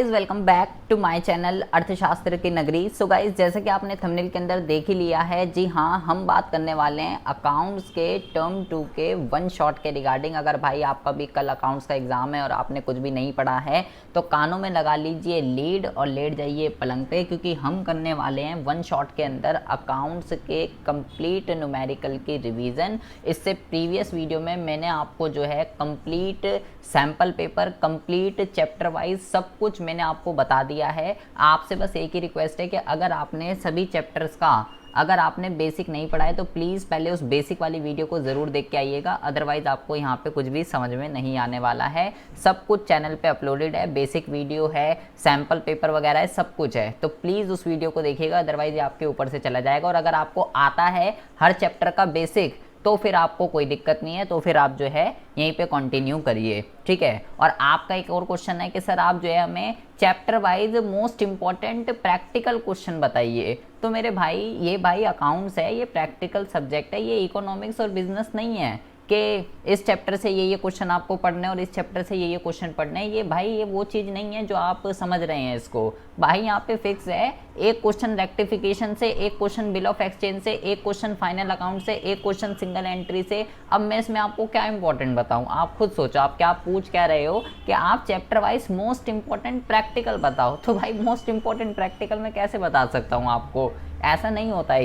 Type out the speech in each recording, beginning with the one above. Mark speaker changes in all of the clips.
Speaker 1: Welcome back to my channel अर्थशास्त्र की नगरी। सो गाइज, जैसे कि आपने थंबनेल के अंदर देख ही लिया है, जी हाँ, हम बात करने वाले हैं अकाउंट्स के टर्म 2 के वन शॉट के रिगार्डिंग। अगर भाई आपका भी कल अकाउंट्स का एग्जाम है और आपने कुछ भी नहीं पढ़ा है तो कानों में लगा लीजिए लीड और लेट जाइए पलंग पे, क्योंकि हम करने वाले हैं वन शॉट के अंदर अकाउंट्स के कंप्लीट न्यूमेरिकल की रिवीजन। इससे प्रीवियस वीडियो में मैंने आपको जो है complete sample paper, complete chapter wise सब कुछ मैंने आपको बता दिया है। आपसे बस एक ही रिक्वेस्ट है कि अगर आपने सभी चैप्टर्स का अगर आपने बेसिक नहीं पढ़ा है तो प्लीज़ पहले उस बेसिक वाली वीडियो को ज़रूर देख के आइएगा, अदरवाइज़ आपको यहाँ पे कुछ भी समझ में नहीं आने वाला है। सब कुछ चैनल पे अपलोडेड है, बेसिक वीडियो है, सैम्पल पेपर वगैरह है, सब कुछ है, तो प्लीज़ उस वीडियो को देखिएगा, अदरवाइज़ ये आपके ऊपर से चला जाएगा। और अगर आपको आता है हर चैप्टर का बेसिक तो फिर आपको कोई दिक्कत नहीं है, तो फिर आप जो है यहीं पे कंटिन्यू करिए, ठीक है। और आपका एक और क्वेश्चन है कि सर आप जो है हमें chapter wise most important practical question बताइए। तो मेरे भाई, ये भाई अकाउंट्स है, ये प्रैक्टिकल सब्जेक्ट है, ये इकोनॉमिक्स और बिजनेस नहीं है कि इस चैप्टर से ये क्वेश्चन आपको पढ़ने और इस चैप्टर से ये क्वेश्चन पढ़ने। ये भाई ये वो चीज़ नहीं है जो आप समझ रहे हैं इसको। भाई यहाँ पे फिक्स है, एक क्वेश्चन रेक्टिफिकेशन से, एक क्वेश्चन बिल ऑफ एक्सचेंज से, एक क्वेश्चन फाइनल अकाउंट से, एक क्वेश्चन सिंगल एंट्री से। अब मैं इसमें आपको क्या इंपॉर्टेंट बताऊँ, आप खुद सोचो, आप क्या पूछ क्या रहे हो कि आप chapter wise most important practical बताओ। तो भाई मोस्ट इंपॉर्टेंट प्रैक्टिकल मैं कैसे बता सकता हूँ आपको, ऐसा नहीं होता है।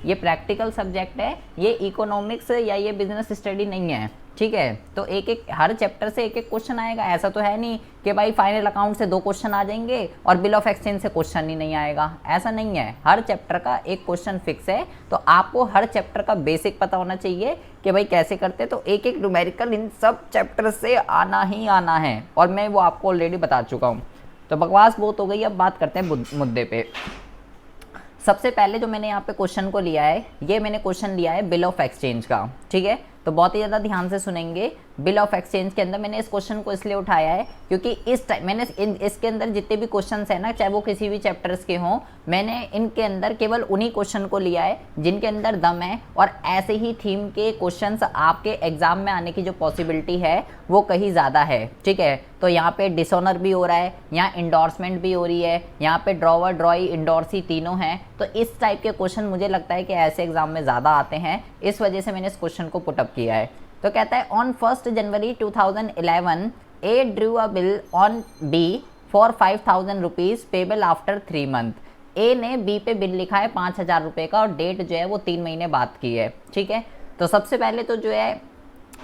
Speaker 1: ये प्रैक्टिकल सब्जेक्ट है, ये इकोनॉमिक्स या ये बिजनेस स्टडी नहीं है, ठीक है। तो एक एक हर चैप्टर से एक एक क्वेश्चन आएगा। ऐसा तो है नहीं कि भाई फाइनल अकाउंट से 2 क्वेश्चन आ जाएंगे और बिल ऑफ एक्सचेंज से क्वेश्चन ही नहीं आएगा, ऐसा नहीं है। हर चैप्टर का एक क्वेश्चन फिक्स है, तो आपको हर चैप्टर का बेसिक पता होना चाहिए कि भाई कैसे करते। तो एक एक न्यूमेरिकल इन सब चैप्टर से आना ही आना है, और मैं वो आपको ऑलरेडी बता चुका हूँ। तो बकवास बहुत हो गई, अब बात करते हैं मुद्दे पे। सबसे पहले जो मैंने यहाँ पे क्वेश्चन को लिया है, ये मैंने क्वेश्चन लिया है बिल ऑफ एक्सचेंज का, ठीक है। तो बहुत ही ज़्यादा ध्यान से सुनेंगे। बिल ऑफ एक्सचेंज के अंदर मैंने इस क्वेश्चन को इसलिए उठाया है क्योंकि इस टाइम मैंने इसके अंदर जितने भी क्वेश्चंस हैं ना, चाहे वो किसी भी चैप्टर्स के हों, मैंने इनके अंदर केवल उन्हीं क्वेश्चन को लिया है जिनके अंदर दम है। और ऐसे ही थीम के क्वेश्चंस आपके एग्जाम में आने की जो पॉसिबिलिटी है वो कहीं ज़्यादा है, ठीक है। तो यहाँ पे डिसऑनर भी हो रहा है, यहाँ इंडोर्समेंट भी हो रही है, यहाँ पे ड्रॉवर, ड्रॉई, इंडोर्सी तीनों हैं। तो इस टाइप के क्वेश्चन मुझे लगता है कि ऐसे एग्जाम में ज़्यादा आते हैं, इस वजह से मैंने इस क्वेश्चन को पुटअप किया है। तो कहता है on 1 January 2011 A drew a bill on B for 5000 rupees payable after 3 month. A ने बी पे बिल लिखा है 5000 रुपये का और डेट जो है वो 3 महीने बाद की है, ठीक है। तो सबसे पहले तो जो है,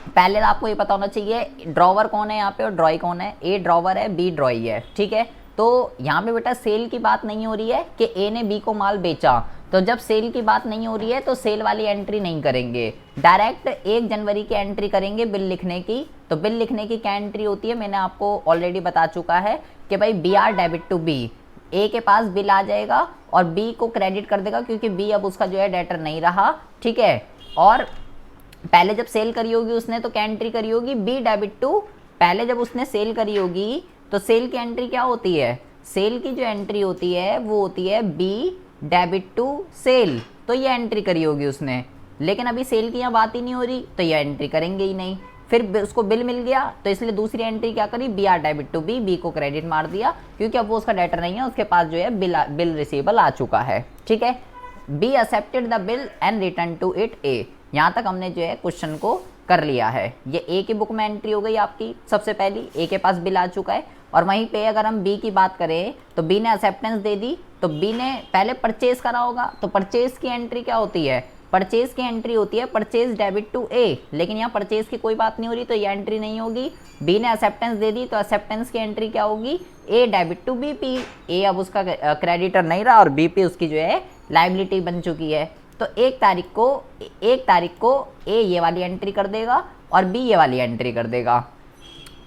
Speaker 1: पहले आपको ये पता होना चाहिए ड्रॉवर कौन है यहाँ पे और ड्रॉई कौन है। ए ड्रॉवर है, बी ड्रॉई है, ठीक है। तो यहाँ पे बेटा सेल की बात नहीं हो रही है कि ए ने बी को माल बेचा, तो जब सेल की बात नहीं हो रही है तो सेल वाली एंट्री नहीं करेंगे, डायरेक्ट 1 जनवरी की एंट्री करेंगे बिल लिखने की। तो बिल लिखने की क्या एंट्री होती है, मैंने आपको ऑलरेडी बता चुका है कि भाई B R debit to B. A के पास बिल आ जाएगा और बी को क्रेडिट कर देगा क्योंकि बी अब उसका जो है डेटर नहीं रहा, ठीक है। और पहले जब सेल करी होगी उसने तो क्या एंट्री करी होगी, बी डेबिट टू। पहले जब उसने सेल करी होगी तो सेल की एंट्री क्या होती है, सेल की जो एंट्री होती है वो होती है बी डेबिट टू सेल। तो ये एंट्री करी होगी उसने, लेकिन अभी सेल की यहाँ बात ही नहीं हो रही तो ये एंट्री करेंगे ही नहीं। फिर उसको बिल मिल गया तो इसलिए दूसरी एंट्री क्या करी, B R debit to B, B को क्रेडिट मार दिया क्योंकि अब वो उसका डेटर नहीं है, उसके पास जो है बिल रिसीवेबल आ चुका है, ठीक है। B accepted the bill and return to it A. यहाँ तक हमने जो है क्वेश्चन को कर लिया है। ये ए की बुक में एंट्री हो गई आपकी, सबसे पहली ए के पास बिल आ चुका है। और वहीं पे अगर हम बी की बात करें तो बी ने एक्सेप्टेंस दे दी, तो बी ने पहले परचेज करा होगा, तो परचेज की एंट्री क्या होती है, परचेज की एंट्री होती है परचेज डेबिट टू ए। लेकिन यहाँ परचेज की कोई बात नहीं हो रही तो ये एंट्री नहीं होगी। बी ने एक्सेप्टेंस दे दी तो एक्सेप्टेंस की एंट्री क्या होगी, ए डेबिट टू बी पी। ए अब उसका क्रेडिटर नहीं रहा और बी पी उसकी जो है लाइबिलिटी बन चुकी है। तो 1 तारीख को ए ये वाली एंट्री कर देगा और बी ये वाली एंट्री कर देगा।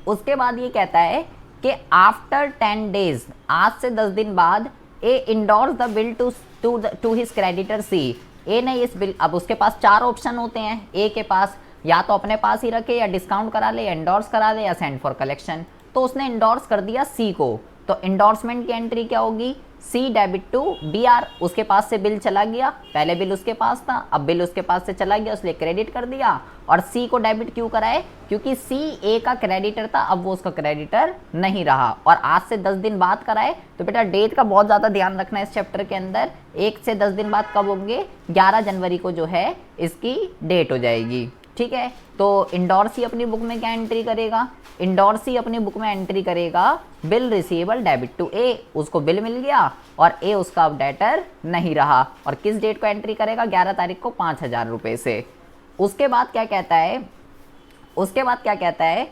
Speaker 1: उसके बाद ये कहता है कि आफ्टर 10 डेज, आज से 10 दिन बाद, A endorse the bill to his creditor C. A ने इस बिल, अब उसके पास 4 ऑप्शन होते हैं ए के पास, या तो अपने पास ही रखे, या डिस्काउंट करा ले, या इंडोर्स करा ले, या सेंड फॉर कलेक्शन। तो उसने इंडोर्स कर दिया सी को। तो इंडोर्समेंट की एंट्री क्या होगी, सी डेबिट टू बी आर, उसके पास से बिल चला गया, पहले बिल उसके पास था, अब बिल उसके पास से चला गया, इसलिए क्रेडिट कर दिया। और सी को डेबिट क्यों कराए, क्योंकि सी ए का क्रेडिटर था, अब वो उसका क्रेडिटर नहीं रहा। और आज से 10 दिन बाद कराए, तो बेटा डेट का बहुत ज़्यादा ध्यान रखना है इस चैप्टर के अंदर। 1 से 10 दिन बाद कब होंगे, 11 जनवरी को जो है इसकी डेट हो जाएगी। ठीक है, तो इंडोर्सी अपनी बुक में क्या एंट्री करेगा, इंडोर्सी अपनी बुक में एंट्री करेगा बिल रिसीवेबल डेबिट टू ए, उसको बिल मिल गया और ए उसका अब डेटर नहीं रहा। और किस डेट को एंट्री करेगा, 11 तारीख को 5,000 रुपये से। उसके बाद क्या कहता है, उसके बाद क्या कहता है,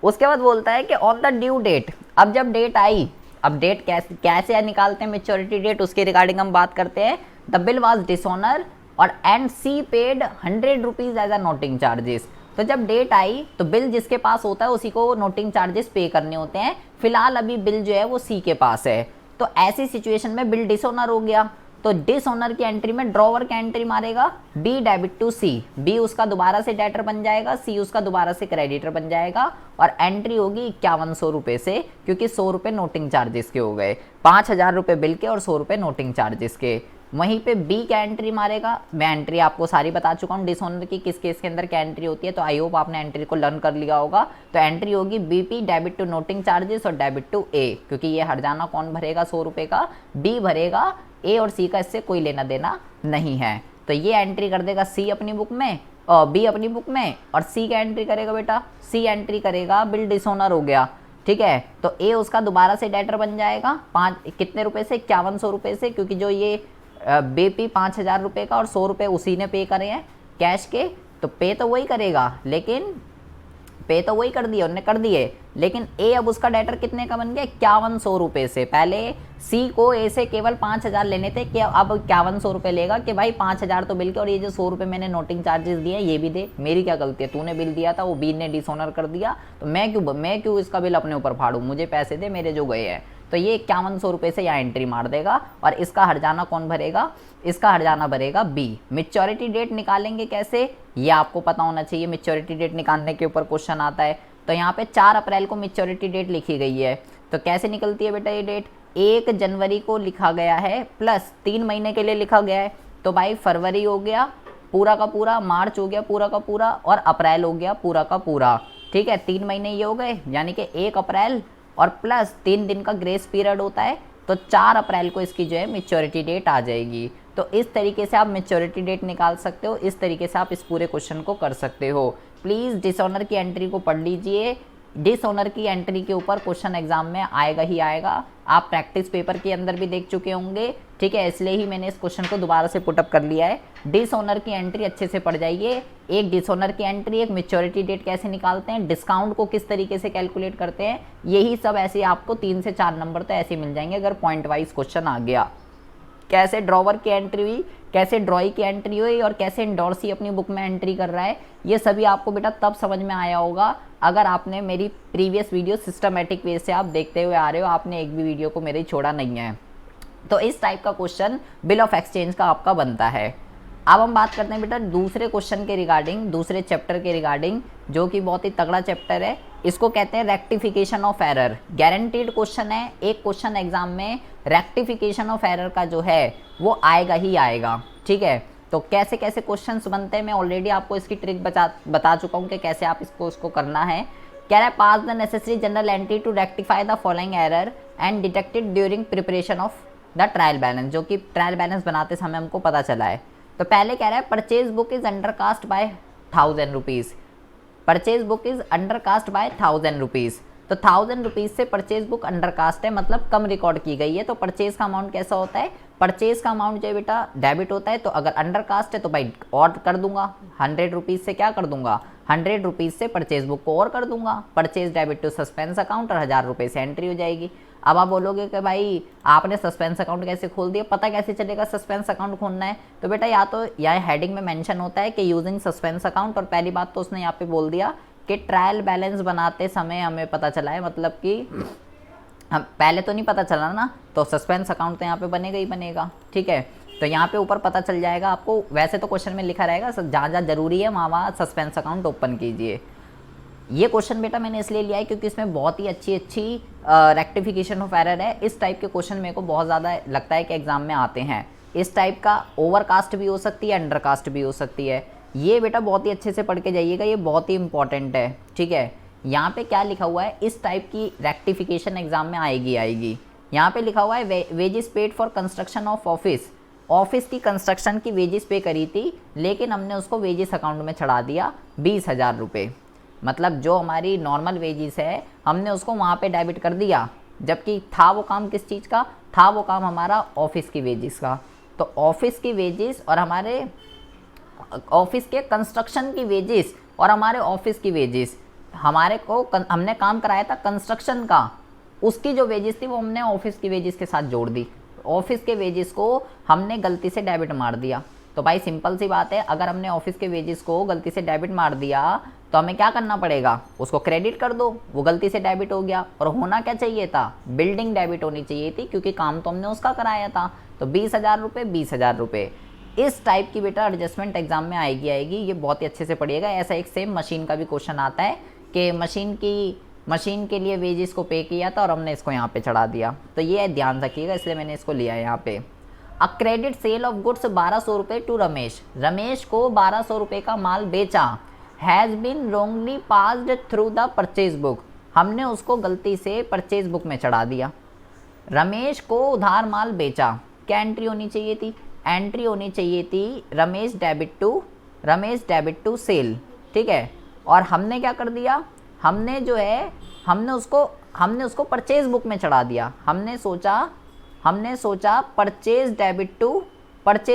Speaker 1: उसके बाद बोलता है कि ऑन द ड्यू डेट, अब जब डेट आई, अब डेट कैसे कैसे निकालते हैं मेच्योरिटी डेट, उसके रिगार्डिंग हम बात करते हैं। द बिल वॉज डिसऑनर और and C paid 100 rupees as a noting charges. तो जब डेट आई तो बिल जिसके पास होता है उसी को नोटिंग चार्जेस पे करने होते हैं। फिलहाल अभी बिल जो है वो सी के पास है, तो ऐसी सिचुएशन में बिल डिसऑनर हो गया, तो डिसऑनर की एंट्री में ड्रॉवर की एंट्री मारेगा B debit to C, B उसका दोबारा से डेटर बन जाएगा, सी उसका दोबारा से क्रेडिटर बन जाएगा। और एंट्री होगी 5100 रुपये से, क्योंकि 100 रुपये नोटिंग चार्जेस के हो गए, 5000 रुपये बिल के और 100 रुपये नोटिंग चार्जेस के। वहीं पे बी क्या एंट्री मारेगा, मैं एंट्री आपको सारी बता चुका हूँ डिसऑनर की किस केस के अंदर क्या एंट्री होती है, तो आई होप आपने एंट्री को लर्न कर लिया होगा। तो एंट्री होगी BP debit to noting charges और डेबिट टू ए, क्योंकि ये हर्जाना कौन भरेगा 100 रुपये का, बी भरेगा, ए और सी का इससे कोई लेना देना नहीं है। तो ये एंट्री कर देगा सी अपनी बुक में और बी अपनी बुक में, और सी क्या एंट्री करेगा बेटा, सी एंट्री करेगा बिल डिसऑनर हो गया। ठीक है, तो ए उसका दोबारा से डेटर बन जाएगा कितने रुपए से, 5100 रुपये से, क्योंकि जो ये बेपी 5000 रुपये का और 100 रुपये उसी ने पे करे हैं कैश के, तो पे तो वही करेगा, लेकिन पे तो वही कर दिए उन्होंने कर दिए, लेकिन ए अब उसका डेटर कितने का बन गया, 5100 रुपये से। पहले सी को ए से केवल 5000 लेने थे, कि अब 5100 रुपये लेगा कि भाई 5000 तो बिल के, और ये जो 100 रुपये मैंने नोटिंग चार्जेस दिए ये भी दे, मेरी क्या गलती है, तूने बिल दिया था, वो बी ने डिसऑनर कर दिया, तो मैं क्यों इसका बिल अपने ऊपर फाड़ूं, मुझे पैसे दे मेरे जो गए हैं। तो ये 5100 रुपये से यहाँ एंट्री मार देगा, और इसका हर्जाना कौन भरेगा, इसका हर्जाना भरेगा बी। मैच्योरिटी डेट निकालेंगे कैसे, ये आपको पता होना चाहिए, मैच्योरिटी डेट निकालने के ऊपर क्वेश्चन आता है। तो यहाँ पे 4 अप्रैल को मैच्योरिटी डेट लिखी गई है, तो कैसे निकलती है बेटा ये डेट, 1 जनवरी को लिखा गया है प्लस 3 महीने के लिए लिखा गया है, तो भाई फरवरी हो गया पूरा का पूरा, मार्च हो गया पूरा का पूरा, और अप्रैल हो गया पूरा का पूरा। ठीक है, 3 महीने ये हो गए, यानी कि 1 अप्रैल और प्लस 3 दिन का ग्रेस पीरियड होता है, तो 4 अप्रैल को इसकी जो है मैच्योरिटी डेट आ जाएगी। तो इस तरीके से आप मैच्योरिटी डेट निकाल सकते हो, इस तरीके से आप इस पूरे क्वेश्चन को कर सकते हो। प्लीज़ डिसऑनर की एंट्री को पढ़ लीजिए, डिसऑनर की एंट्री के ऊपर क्वेश्चन एग्जाम में आएगा ही आएगा, आप प्रैक्टिस पेपर के अंदर भी देख चुके होंगे। ठीक है, इसलिए ही मैंने इस क्वेश्चन को दोबारा से पुटअप कर लिया है। डिसऑनर की एंट्री अच्छे से पढ़ जाइए, एक डिसऑनर की एंट्री, एक मैच्योरिटी डेट कैसे निकालते हैं, डिस्काउंट को किस तरीके से कैलकुलेट करते हैं, यही सब ऐसे आपको 3 से 4 नंबर तो ऐसे मिल जाएंगे अगर पॉइंट वाइज क्वेश्चन आ गया। कैसे ड्रॉवर की एंट्री हुई, कैसे ड्रॉई की एंट्री हुई, और कैसे इंडोर्सी अपनी बुक में एंट्री कर रहा है, ये सभी आपको बेटा तब समझ में आया होगा अगर आपने मेरी प्रीवियस वीडियो सिस्टमेटिक वे से आप देखते हुए आ रहे हो, आपने एक भी वीडियो को मेरी छोड़ा नहीं है। तो इस टाइप का क्वेश्चन बिल ऑफ एक्सचेंज का आपका बनता है। अब हम बात करते हैं बेटा दूसरे क्वेश्चन के रिगार्डिंग, दूसरे चैप्टर के रिगार्डिंग, जो कि बहुत ही तगड़ा चैप्टर है। इसको कहते हैं rectification of error. Guaranteed question है, एक क्वेश्चन एग्जाम में रेक्टिफिकेशन ऑफ एरर का जो है वो आएगा ही आएगा। ठीक है, तो कैसे कैसे क्वेश्चंस बनते हैं मैं ऑलरेडी आपको इसकी ट्रिक बता चुका हूँ कि कैसे आप इसको करना है। कह रहा है pass the necessary journal entry to rectify the following error and detected during preparation of the trial balance, जो कि ट्रायल बैलेंस बनाते समय हमको पता चला है। तो पहले कह रहा है purchase book is undercast bye 1000 rupees, purchase book is undercast bye 1000 rupees. तो 1000 रुपीज़ से परचेज बुक अंडरकास्ट है, मतलब कम रिकॉर्ड की गई है। तो परचेज का अमाउंट कैसा होता है, परचेज का अमाउंट जो है बेटा डेबिट होता है, तो अगर अंडरकास्ट है तो भाई और कर दूंगा 100 रुपीज़ से, क्या कर दूंगा 100 रुपीज़ से परचेज बुक को और कर दूंगा, purchase debit to suspense account, और 1000 रुपये से एंट्री हो जाएगी। अब आप बोलोगे कि भाई आपने सस्पेंस अकाउंट कैसे खोल दिया, पता कैसे चलेगा सस्पेंस अकाउंट खोलना है, तो बेटा या तो यहाँ हेडिंग में मेंशन होता है कि यूजिंग सस्पेंस अकाउंट, और पहली बात तो उसने यहाँ पे बोल दिया कि ट्रायल बैलेंस बनाते समय हमें पता चला है, मतलब कि हम पहले तो नहीं पता चला ना, तो सस्पेंस अकाउंट तो यहाँ पे बनेगा ही बनेगा। ठीक है, तो यहाँ पे ऊपर पता चल जाएगा आपको, वैसे तो क्वेश्चन में लिखा रहेगा जहाँ जहाँ जरूरी है वहाँ वहाँ सस्पेंस अकाउंट ओपन कीजिए। ये क्वेश्चन बेटा मैंने इसलिए लिया है क्योंकि इसमें बहुत ही अच्छी रेक्टिफिकेशन ऑफ एरर है। इस टाइप के क्वेश्चन मेरे को बहुत ज़्यादा लगता है कि एग्जाम में आते हैं। इस टाइप का ओवरकास्ट भी हो सकती है, अंडरकास्ट भी हो सकती है। ये बेटा बहुत ही अच्छे से पढ़ के जाइएगा, ये बहुत ही इंपॉर्टेंट है, ठीक है। यहाँ पे क्या लिखा हुआ है, इस टाइप की रेक्टिफिकेशन एग्जाम में आएगी। यहाँ पे लिखा हुआ है wages paid for construction of office की कंस्ट्रक्शन की वेजेस पे करी थी, लेकिन हमने उसको वेजेस अकाउंट में चढ़ा दिया 20,000 रुपये। मतलब जो हमारी नॉर्मल वेजेस है हमने उसको वहाँ पे डेबिट कर दिया, जबकि था वो काम किस चीज़ का, था वो काम हमारा ऑफिस की वेजेस का। तो ऑफिस की वेजेस और हमारे ऑफिस के कंस्ट्रक्शन की वेजेस और हमारे ऑफिस की वेजेस, हमने काम कराया था कंस्ट्रक्शन का, उसकी जो वेजेस थी वो हमने ऑफिस की वेजेस के साथ जोड़ दी। ऑफिस के वेजेस को हमने गलती से डेबिट मार दिया। तो भाई सिंपल सी बात है, अगर हमने ऑफिस के वेजेस को गलती से डेबिट मार दिया तो हमें क्या करना पड़ेगा, उसको क्रेडिट कर दो। वो गलती से डेबिट हो गया, और होना क्या चाहिए था, बिल्डिंग डेबिट होनी चाहिए थी, क्योंकि काम तो हमने उसका कराया था। तो 20,000 रुपये 20,000 रुपये। इस टाइप की बेटा एडजस्टमेंट एग्जाम में आएगी। ये बहुत ही अच्छे से पढ़िएगा। ऐसा एक सेम मशीन का भी क्वेश्चन आता है कि मशीन के लिए वेजेस को पे किया था और हमने इसको यहाँ पे चढ़ा दिया। तो ये ध्यान रखिएगा, इसलिए मैंने इसको लिया है यहाँ पे। A credit sale of goods 1200 रुपये टू रमेश को 1200 रुपये का माल बेचा, has been wrongly passed through the purchase book. हमने उसको गलती से परचेज बुक में चढ़ा दिया। रमेश को उधार माल बेचा, क्या एंट्री होनी चाहिए थी, एंट्री होनी चाहिए थी रमेश डेबिट टू सेल, ठीक है। और हमने क्या कर दिया, हमने उसको परचेज बुक में चढ़ा दिया। हमने सोचा परचेज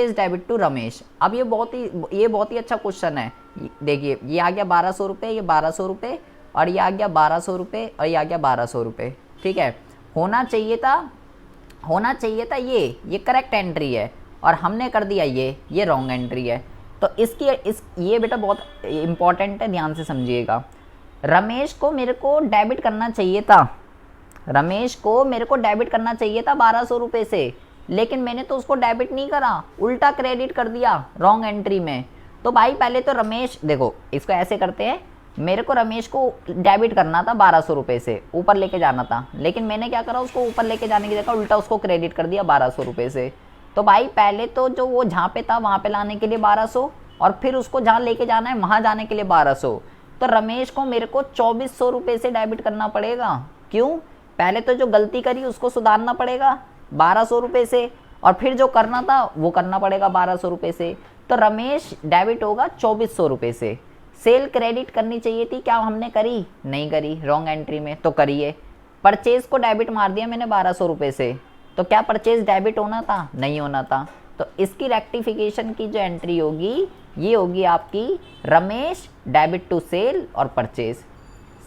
Speaker 1: डेबिट टू रमेश। अब ये बहुत ही अच्छा क्वेश्चन है। देखिए ये आ गया 1200 रुपये, ये 1200 रुपये, और ये आ गया 1200 रुपये, और ये आ गया 1200 रुपये, ठीक है। होना चाहिए था ये करेक्ट एंट्री है, और हमने कर दिया ये रॉन्ग एंट्री है। तो ये बेटा बहुत इंपॉर्टेंट है, ध्यान से समझिएगा। रमेश को मेरे को डेबिट करना चाहिए था 1200 रुपये से, लेकिन मैंने तो उसको डेबिट नहीं करा, उल्टा क्रेडिट कर दिया रॉन्ग एंट्री में। तो भाई पहले तो रमेश, देखो इसको ऐसे करते हैं, मेरे को रमेश को डेबिट करना था 1200 रुपये से, ऊपर लेके जाना था, लेकिन मैंने क्या करा, उसको ऊपर लेके जाने की जगह उल्टा उसको क्रेडिट कर दिया 1200 रुपये से। तो भाई पहले तो जो वो जहाँ पे था वहाँ पे लाने के लिए 1200, और फिर उसको जहाँ लेके जाना है वहाँ जाने के लिए 1200। तो रमेश को मेरे को 2400 रुपये से डेबिट करना पड़ेगा। क्यों, पहले तो जो गलती करी उसको सुधारना पड़ेगा 1200 रुपये से, और फिर जो करना था वो करना पड़ेगा 1200 रुपये से। तो रमेश डेबिट होगा 2400 रुपये से। सेल क्रेडिट करनी चाहिए थी, क्या हमने करी, नहीं करी, रॉन्ग एंट्री में। तो करिए, परचेज को डेबिट मार दिया मैंने 1200 रुपये से, तो क्या परचेज डेबिट होना था, नहीं होना था। तो इसकी रेक्टिफिकेशन की जो एंट्री होगी ये होगी आपकी रमेश डेबिट टू सेल और परचेज।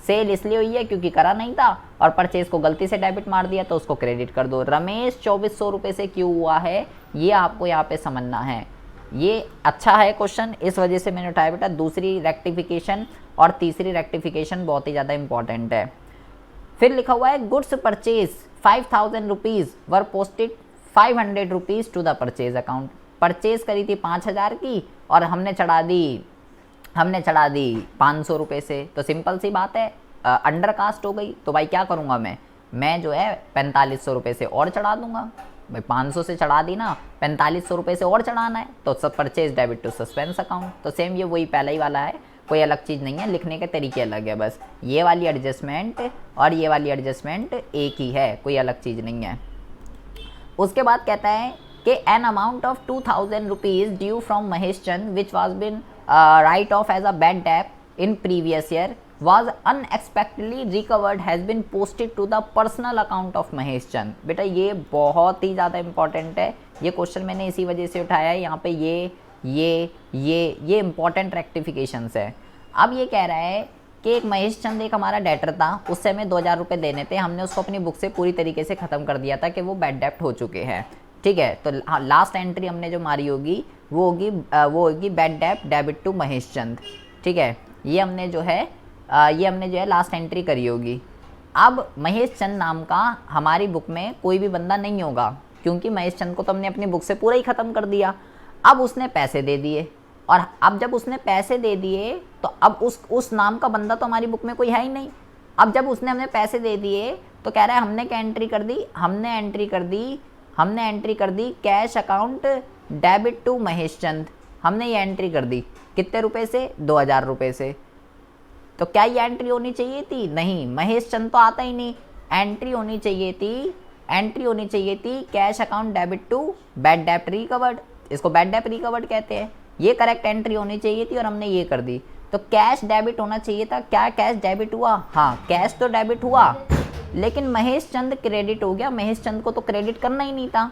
Speaker 1: सेल इसलिए हुई है क्योंकि करा नहीं था, और परचेज को गलती से डेबिट मार दिया तो उसको क्रेडिट कर दो। रमेश 2400 रुपये से क्यों हुआ है, ये आपको यहाँ पे समझना है। ये अच्छा है क्वेश्चन, इस वजह से मैंने उठाया बेटा। दूसरी रेक्टिफिकेशन और तीसरी रेक्टिफिकेशन बहुत ही ज़्यादा इंपॉर्टेंट है। फिर लिखा हुआ है goods purchase 5000 rupees were posted 500 rupees to the purchase account. Purchase करी थी 5000 की और हमने चढ़ा दी 500 रुपये से। तो सिंपल सी बात है, अंडर कास्ट हो गई। तो भाई क्या करूँगा मैं जो है 4500 रुपये से और चढ़ा दूंगा। भाई 500 से चढ़ा दी ना, 4500 रुपये से और चढ़ाना है, तो सब purchase debit to suspense account. तो सेम ये वही पहले ही वाला है, कोई अलग चीज़ नहीं है, लिखने के तरीके अलग है बस। ये वाली एडजस्टमेंट और ये वाली एडजस्टमेंट एक ही है, कोई अलग चीज़ नहीं है। उसके बाद कहता है कि an amount of 2000 rupees due from Mahesh Chand which was been write off as a bad debt in previous year was unexpectedly recovered has been posted to the personal account of Mahesh Chand. बेटा ये बहुत ही ज़्यादा इंपॉर्टेंट है, ये क्वेश्चन मैंने इसी वजह से उठाया है। यहाँ पे ये इंपॉर्टेंट रेक्टिफिकेशंस है। अब ये कह रहा है कि एक महेश चंद एक हमारा डेटर था, उससे हमें 2000 रुपये देने थे, हमने उसको अपनी बुक से पूरी तरीके से ख़त्म कर दिया था कि वो बैड डेप्ट हो चुके हैं, ठीक है। तो हाँ, लास्ट एंट्री हमने जो मारी होगी वो होगी बैड डेप्ट डेबिट टू महेश चंद, ठीक है। ये हमने जो है लास्ट एंट्री करी होगी। अब महेश चंद नाम का हमारी बुक में कोई भी बंदा नहीं होगा, क्योंकि महेश चंद को तो हमने अपनी बुक से पूरा ही ख़त्म कर दिया। अब उसने पैसे दे दिए, और अब जब उसने पैसे दे दिए तो अब उस नाम का बंदा तो हमारी बुक में कोई है ही नहीं। अब जब उसने हमें पैसे दे दिए तो कह रहा है हमने क्या एंट्री कर दी, हमने एंट्री कर दी cash account debit to Mahesh Chand. हमने ये एंट्री कर दी कितने रुपए से, 2000 रुपये से। तो क्या ये एंट्री होनी चाहिए थी? नहीं, महेश चंद तो आता ही नहीं। एंट्री होनी चाहिए थी cash account debit to bad डेप्ट रिकवर्ड। इसको बैड डेप्ट रिकवर्ड कहते हैं। ये करेक्ट एंट्री होनी चाहिए थी और हमने ये कर दी। तो कैश डेबिट होना चाहिए था। क्या कैश डेबिट हुआ? हाँ, कैश तो डेबिट हुआ, लेकिन महेश चंद क्रेडिट हो गया। महेश चंद को तो क्रेडिट करना ही नहीं था।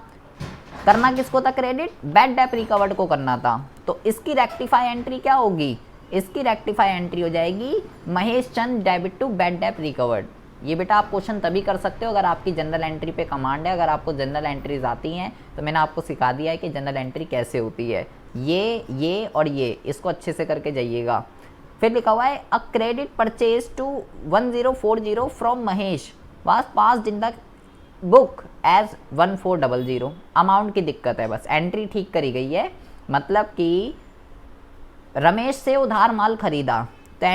Speaker 1: करना किसको था क्रेडिट? बैड डेप्ट रिकवर्ड को करना था। तो इसकी रेक्टिफाई एंट्री क्या होगी? इसकी रेक्टिफाई एंट्री हो जाएगी Mahesh Chand debit to bad डेप्ट रिकवर्ड। ये बेटा आप क्वेश्चन तभी कर सकते हो अगर आपकी जनरल एंट्री पे कमांड है। अगर आपको जनरल एंट्रीज आती हैं तो मैंने आपको सिखा दिया है कि जनरल एंट्री कैसे होती है। ये और ये, इसको अच्छे से करके जाइएगा। फिर लिखा हुआ है a credit purchase to 1040 from Mahesh was passed in the book as 1400। Amount की दिक्कत है, बस एंट्री ठीक करी गई है। मतलब कि रमेश से उधार माल खरीदा तो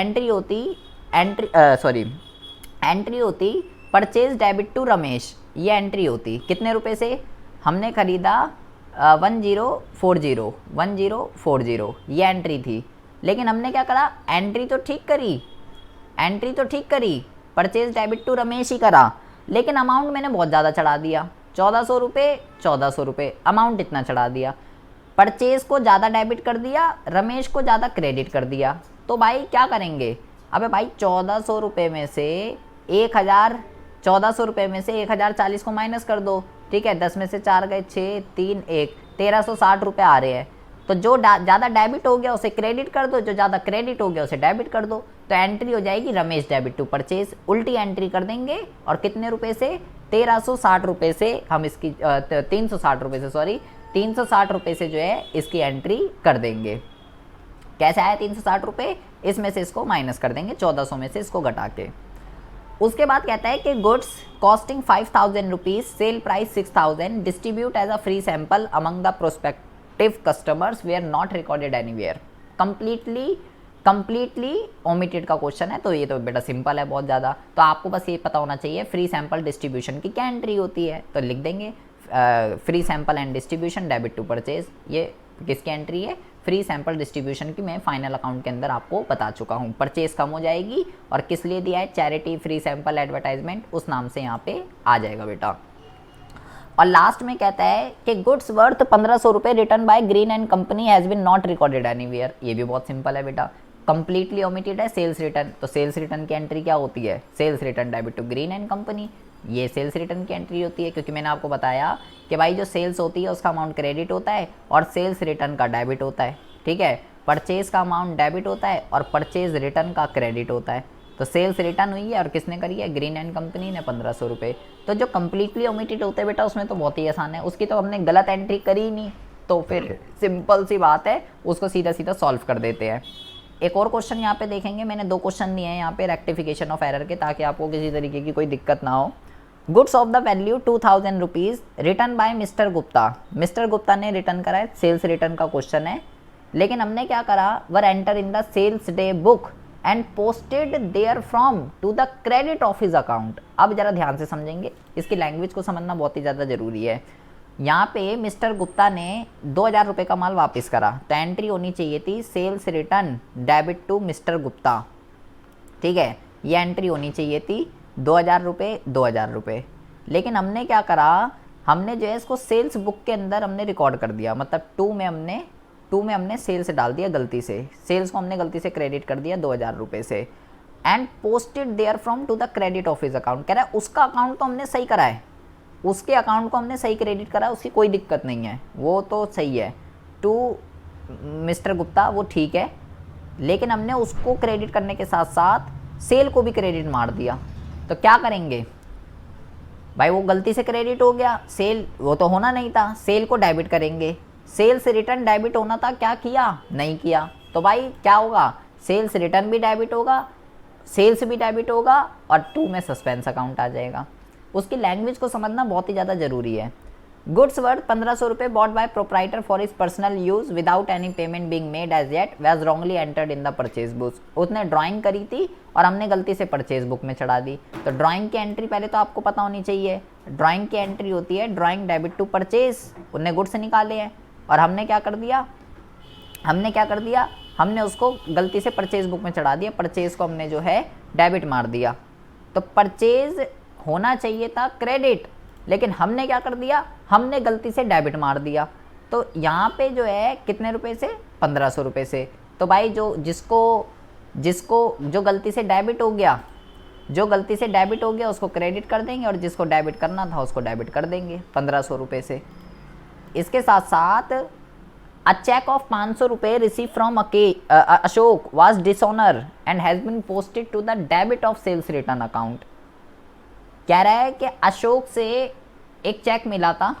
Speaker 1: एंट्री होती परचेज डेबिट टू रमेश। ये एंट्री होती कितने रुपए से? हमने खरीदा 1040, ये एंट्री थी। लेकिन हमने क्या करा? एंट्री तो ठीक करी, परचेज डेबिट टू रमेश ही करा, लेकिन अमाउंट मैंने बहुत ज़्यादा चढ़ा दिया। 1400 रुपये अमाउंट इतना चढ़ा दिया। परचेज को ज़्यादा डेबिट कर दिया, रमेश को ज़्यादा क्रेडिट कर दिया। तो भाई क्या करेंगे? अबे भाई 1400 रुपये में से 1040 को माइनस कर दो। ठीक है, 10 में से 4 गए, 6, 3, 1, 1360 रुपये आ रहे हैं। तो जो ज़्यादा डेबिट हो गया उसे क्रेडिट कर दो, जो ज़्यादा क्रेडिट हो गया उसे डेबिट कर दो। तो एंट्री हो जाएगी रमेश डेबिट टू परचेज। उल्टी एंट्री कर देंगे और कितने रुपए से? 1360 रुपये से हम इसकी 360 रुपये से 360 रुपये से जो है इसकी एंट्री कर देंगे। कैसे आया 360 रुपये? इसमें से इसको माइनस कर देंगे, 1400 में से इसको घटा के। उसके बाद कहता है कि goods costing 5000 rupees, sale price 6000, distribute as a free sample among the prospective customers they are not recorded anywhere. Completely omitted का क्वेश्चन है। तो ये तो बेटा सिंपल है बहुत ज़्यादा। तो आपको बस ये पता होना चाहिए फ्री सैंपल डिस्ट्रीब्यूशन की क्या एंट्री होती है। तो लिख देंगे free sample and distribution debit to purchase. ये किसकी एंट्री है? फ्री सैंपल डिस्ट्रीब्यूशन की मैं फाइनल अकाउंट के अंदर आपको बता चुका हूँ। परचेज कम हो जाएगी और किस लिए दिया है? चैरिटी, फ्री सैंपल, एडवर्टाइजमेंट, उस नाम से यहाँ पे आ जाएगा बेटा। और लास्ट में कहता है कि गुड्स वर्थ 1500 रुपये return by Green and company has been not recorded anywhere. ये भी बहुत सिंपल है बेटा। कंप्लीटली ओमिटेड है सेल्स रिटर्न। तो सेल्स रिटर्न की एंट्री क्या होती है? Sales return debit to Green and company. ये सेल्स रिटर्न की एंट्री होती है, क्योंकि मैंने आपको बताया कि भाई जो सेल्स होती है उसका अमाउंट क्रेडिट होता है और सेल्स रिटर्न का डेबिट होता है। ठीक है, परचेज का अमाउंट डेबिट होता है और परचेज रिटर्न का क्रेडिट होता है। तो सेल्स रिटर्न हुई है और किसने करी है? ग्रीन एंड कंपनी ने 1500 रुपये। तो जो कंप्लीटली ओमिटेड होते हैं बेटा उसमें तो बहुत ही आसान है, उसकी तो हमने गलत एंट्री करी ही नहीं। तो फिर सिंपल सी बात है, उसको सीधा सीधा सॉल्व कर देते हैं। एक और क्वेश्चन यहाँ पे देखेंगे। मैंने 2 क्वेश्चन दिए हैं यहाँ पे रेक्टिफिकेशन ऑफ एरर के, ताकि आपको किसी तरीके की कोई दिक्कत ना हो। Goods of the value 2000 rupees return by mister Gupta. Mister Gupta ने रिटर्न करा है, सेल्स रिटर्न का क्वेश्चन है। लेकिन हमने क्या करा? Were enter in the sales day book and posted there from to the credit of his account. अब जरा ध्यान से समझेंगे, इसकी लैंग्वेज को समझना बहुत ही ज़्यादा जरूरी है। यहाँ पे मिस्टर गुप्ता ने 2000 रुपये का माल वापस करा, तो एंट्री होनी चाहिए थी sales return debit to mister Gupta. ठीक है, ये एंट्री होनी चाहिए थी 2000 रुपये। लेकिन हमने क्या करा? हमने जो है इसको सेल्स बुक के अंदर हमने रिकॉर्ड कर दिया। मतलब 2 में हमने सेल्स डाल दिया गलती से। सेल्स को हमने गलती से क्रेडिट कर दिया 2000 रुपये से। And posted there from to the credit of his account. कह रहा है उसका अकाउंट तो हमने सही करा है, उसके अकाउंट को हमने सही क्रेडिट करा, उसकी कोई दिक्कत नहीं है, वो तो सही है। टू मिस्टर गुप्ता वो ठीक है, लेकिन हमने उसको क्रेडिट करने के साथ साथ सेल को भी क्रेडिट मार दिया। तो क्या करेंगे भाई? वो गलती से क्रेडिट हो गया, सेल वो तो होना नहीं था, सेल को डेबिट करेंगे। सेल्स रिटर्न डेबिट होना था, क्या किया? नहीं किया। तो भाई क्या होगा? सेल्स रिटर्न भी डेबिट होगा, सेल्स भी डेबिट होगा और 2 में सस्पेंस अकाउंट आ जाएगा। उसकी लैंग्वेज को समझना बहुत ही ज़्यादा ज़रूरी है। गुड्स वर्थ 1500 रुपये bought by proprietor for his personal use without any payment being made as yet was wrongly entered in the purchase book. उसने ड्राइंग करी थी और हमने गलती से परचेज बुक में चढ़ा दी। तो ड्राइंग की एंट्री पहले तो आपको पता होनी चाहिए। ड्राइंग की एंट्री होती है ड्राइंग डेबिट टू परचेज, उनने गुड्स निकाले हैं और हमने क्या कर दिया, हमने उसको गलती से परचेज बुक में चढ़ा दिया, परचेज को हमने जो है डेबिट मार दिया। तो परचेज होना चाहिए था क्रेडिट, लेकिन हमने क्या कर दिया, हमने गलती से डेबिट मार दिया। तो यहाँ पे जो है कितने रुपए से, 1500 रुपये से। तो भाई जिसको जो गलती से डेबिट हो गया, उसको क्रेडिट कर देंगे और जिसको डेबिट करना था उसको डेबिट कर देंगे 1500 रुपये से। इसके साथ साथ अ चेक ऑफ 500 रुपये receive from Ashok was dishonour and has been posted to the debit of sales return account. कह रहा है कि अशोक से एक चेक मिला था,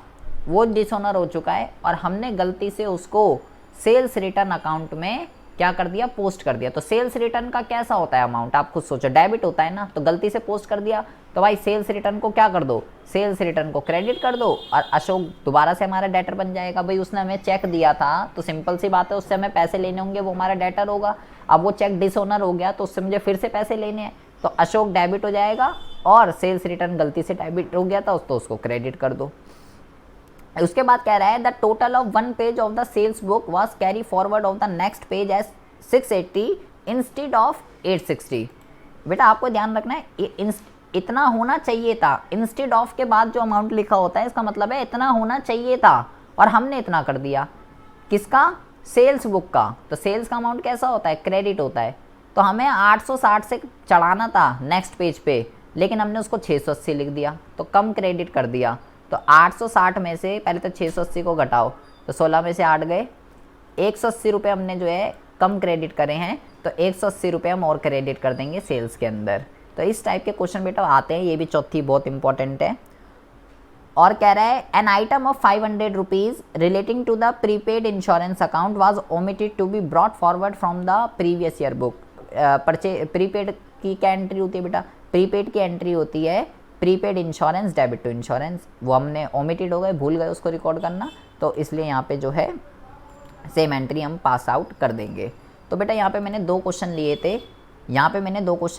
Speaker 1: वो डिसऑनर हो चुका है और हमने गलती से उसको सेल्स रिटर्न अकाउंट में क्या कर दिया, पोस्ट कर दिया। तो सेल्स रिटर्न का कैसा होता है अमाउंट, आप खुद सोचो, डेबिट होता है ना, तो गलती से पोस्ट कर दिया। तो भाई सेल्स रिटर्न को क्या कर दो, सेल्स रिटर्न को क्रेडिट कर दो और अशोक दोबारा से हमारा डेटर बन जाएगा। भाई उसने हमें चेक दिया था तो सिंपल सी बात है, उससे हमें पैसे लेने होंगे, वो हमारा डेटर होगा। अब वो चेक डिसऑनर हो गया तो उससे मुझे फिर से पैसे लेने हैं, तो अशोक डेबिट हो जाएगा और सेल्स रिटर्न गलती से डेबिट हो गया था तो उसको क्रेडिट कर दो। उसके बाद कह रहा है the total of 1 page of the sales book was carry forward of the next page as 680 instead of 860। बेटा आपको ध्यान रखना है, इतना होना चाहिए था। इंस्टेड ऑफ के बाद जो अमाउंट लिखा होता है इसका मतलब है इतना होना चाहिए था और हमने इतना कर दिया। किसका, सेल्स बुक का। तो सेल्स का अमाउंट कैसा होता है, क्रेडिट होता है। तो हमें 860 से चढ़ाना था नेक्स्ट पेज पे, लेकिन हमने उसको 680 लिख दिया, तो कम क्रेडिट कर दिया। तो 860 में से पहले तो 680 को घटाओ, तो 16 में से 8 गए, 180 रुपये हमने जो है कम क्रेडिट करे हैं, तो 180 रुपये हम और क्रेडिट कर देंगे सेल्स के अंदर। तो इस टाइप के क्वेश्चन बेटा आते हैं, ये भी चौथी बहुत इंपॉर्टेंट है। और कह रहा है an item of 500 rupees relating to the prepaid insurance account was omitted to be brought forward from the previous year book. Prepaid की क्या एंट्री होती है बेटा, प्रीपेड की एंट्री होती है prepaid insurance debit to insurance, वो हमने ओमिटेड हो गए, भूल गए उसको रिकॉर्ड करना, तो इसलिए यहाँ पे जो है सेम एंट्री हम पास आउट कर देंगे। तो बेटा यहाँ पे मैंने दो क्वेश्चन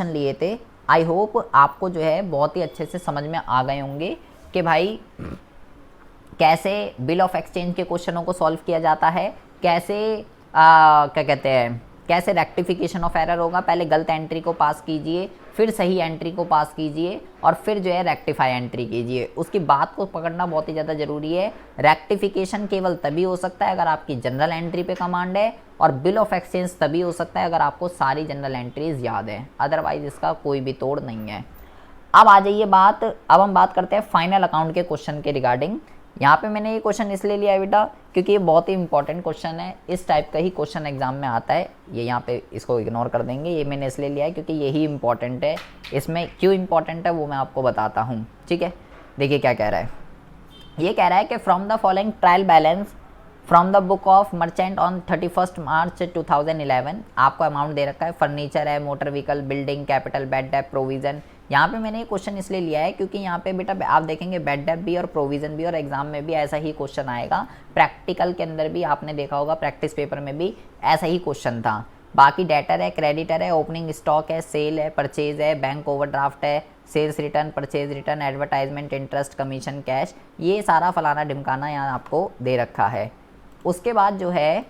Speaker 1: लिए थे, आई होप आपको जो है बहुत ही अच्छे से समझ में आ गए होंगे कि भाई कैसे बिल ऑफ एक्सचेंज के क्वेश्चनों को सॉल्व किया जाता है, कैसे क्या कहते हैं, कैसे रेक्टिफिकेशन ऑफ एरर होगा। पहले गलत एंट्री को पास कीजिए, फिर सही एंट्री को पास कीजिए और फिर जो है रेक्टिफाई एंट्री कीजिए। उसकी बात को पकड़ना बहुत ही ज़्यादा ज़रूरी है। रेक्टिफिकेशन केवल तभी हो सकता है अगर आपकी जनरल एंट्री पे कमांड है, और बिल ऑफ एक्सचेंज तभी हो सकता है अगर आपको सारी जनरल एंट्रीज याद है, अदरवाइज इसका कोई भी तोड़ नहीं है। अब आ जाइए अब हम बात करते हैं फाइनल अकाउंट के क्वेश्चन के रिगार्डिंग। यहाँ पे मैंने ये क्वेश्चन इसलिए लिया है बेटा क्योंकि ये बहुत ही इंपॉर्टेंट क्वेश्चन है, इस टाइप का ही क्वेश्चन एग्जाम में आता है। ये यहाँ पे इसको इग्नोर कर देंगे, ये मैंने इसलिए लिया है क्योंकि यही इंपॉर्टेंट है। इसमें क्यों इंपॉर्टेंट है वो मैं आपको बताता हूँ, ठीक है। देखिए क्या कह रहा है, ये कह रहा है कि from the following trial balance from the book of merchant on 31 मार्च 2011, आपको अमाउंट दे रखा है, फर्नीचर है, motor vehicle, building, capital, bad debt, provision. यहाँ पे मैंने ये क्वेश्चन इसलिए लिया है क्योंकि यहाँ पे बेटा आप देखेंगे बैड डेट भी और प्रोविज़न भी, और एग्जाम में भी ऐसा ही क्वेश्चन आएगा। प्रैक्टिकल के अंदर भी आपने देखा होगा, प्रैक्टिस पेपर में भी ऐसा ही क्वेश्चन था। बाकी डेटर है, क्रेडिटर है, ओपनिंग स्टॉक है, सेल है, परचेज है, बैंक ओवरड्राफ्ट है, sales return, purchase return, advertisement, interest, commission, cash, ये सारा फलाना ढिमकाना यहाँ आपको दे रखा है। उसके बाद जो है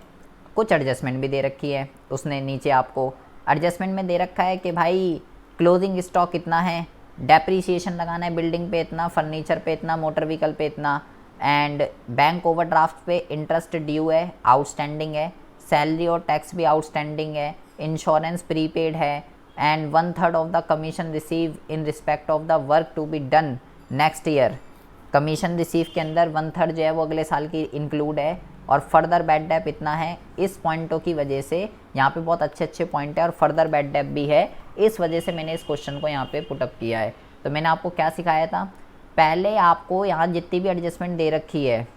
Speaker 1: कुछ एडजस्टमेंट भी दे रखी है, उसने नीचे आपको एडजस्टमेंट में दे रखा है कि भाई क्लोजिंग स्टॉक कितना है, डेप्रीशिएशन लगाना है बिल्डिंग पे इतना, फर्नीचर पे इतना, मोटर व्हीकल पे इतना, एंड बैंक ओवरड्राफ्ट पे इंटरेस्ट ड्यू है, आउटस्टैंडिंग है, सैलरी और टैक्स भी आउटस्टैंडिंग है, इंश्योरेंस प्रीपेड है, and 1/3 of the commission receive in respect of the work to be done next year. Commission receive के अंदर 1/3 जो है वो अगले साल की इंक्लूड है, और फर्दर बैड डेप इतना है। इस पॉइंटों की वजह से यहाँ पे बहुत अच्छे पॉइंट है और फर्दर बैड डेप भी है, इस वजह से मैंने इस क्वेश्चन को यहाँ पे पुटअप किया है। तो मैंने आपको क्या सिखाया था, पहले आपको यहाँ जितनी भी एडजस्टमेंट दे रखी है,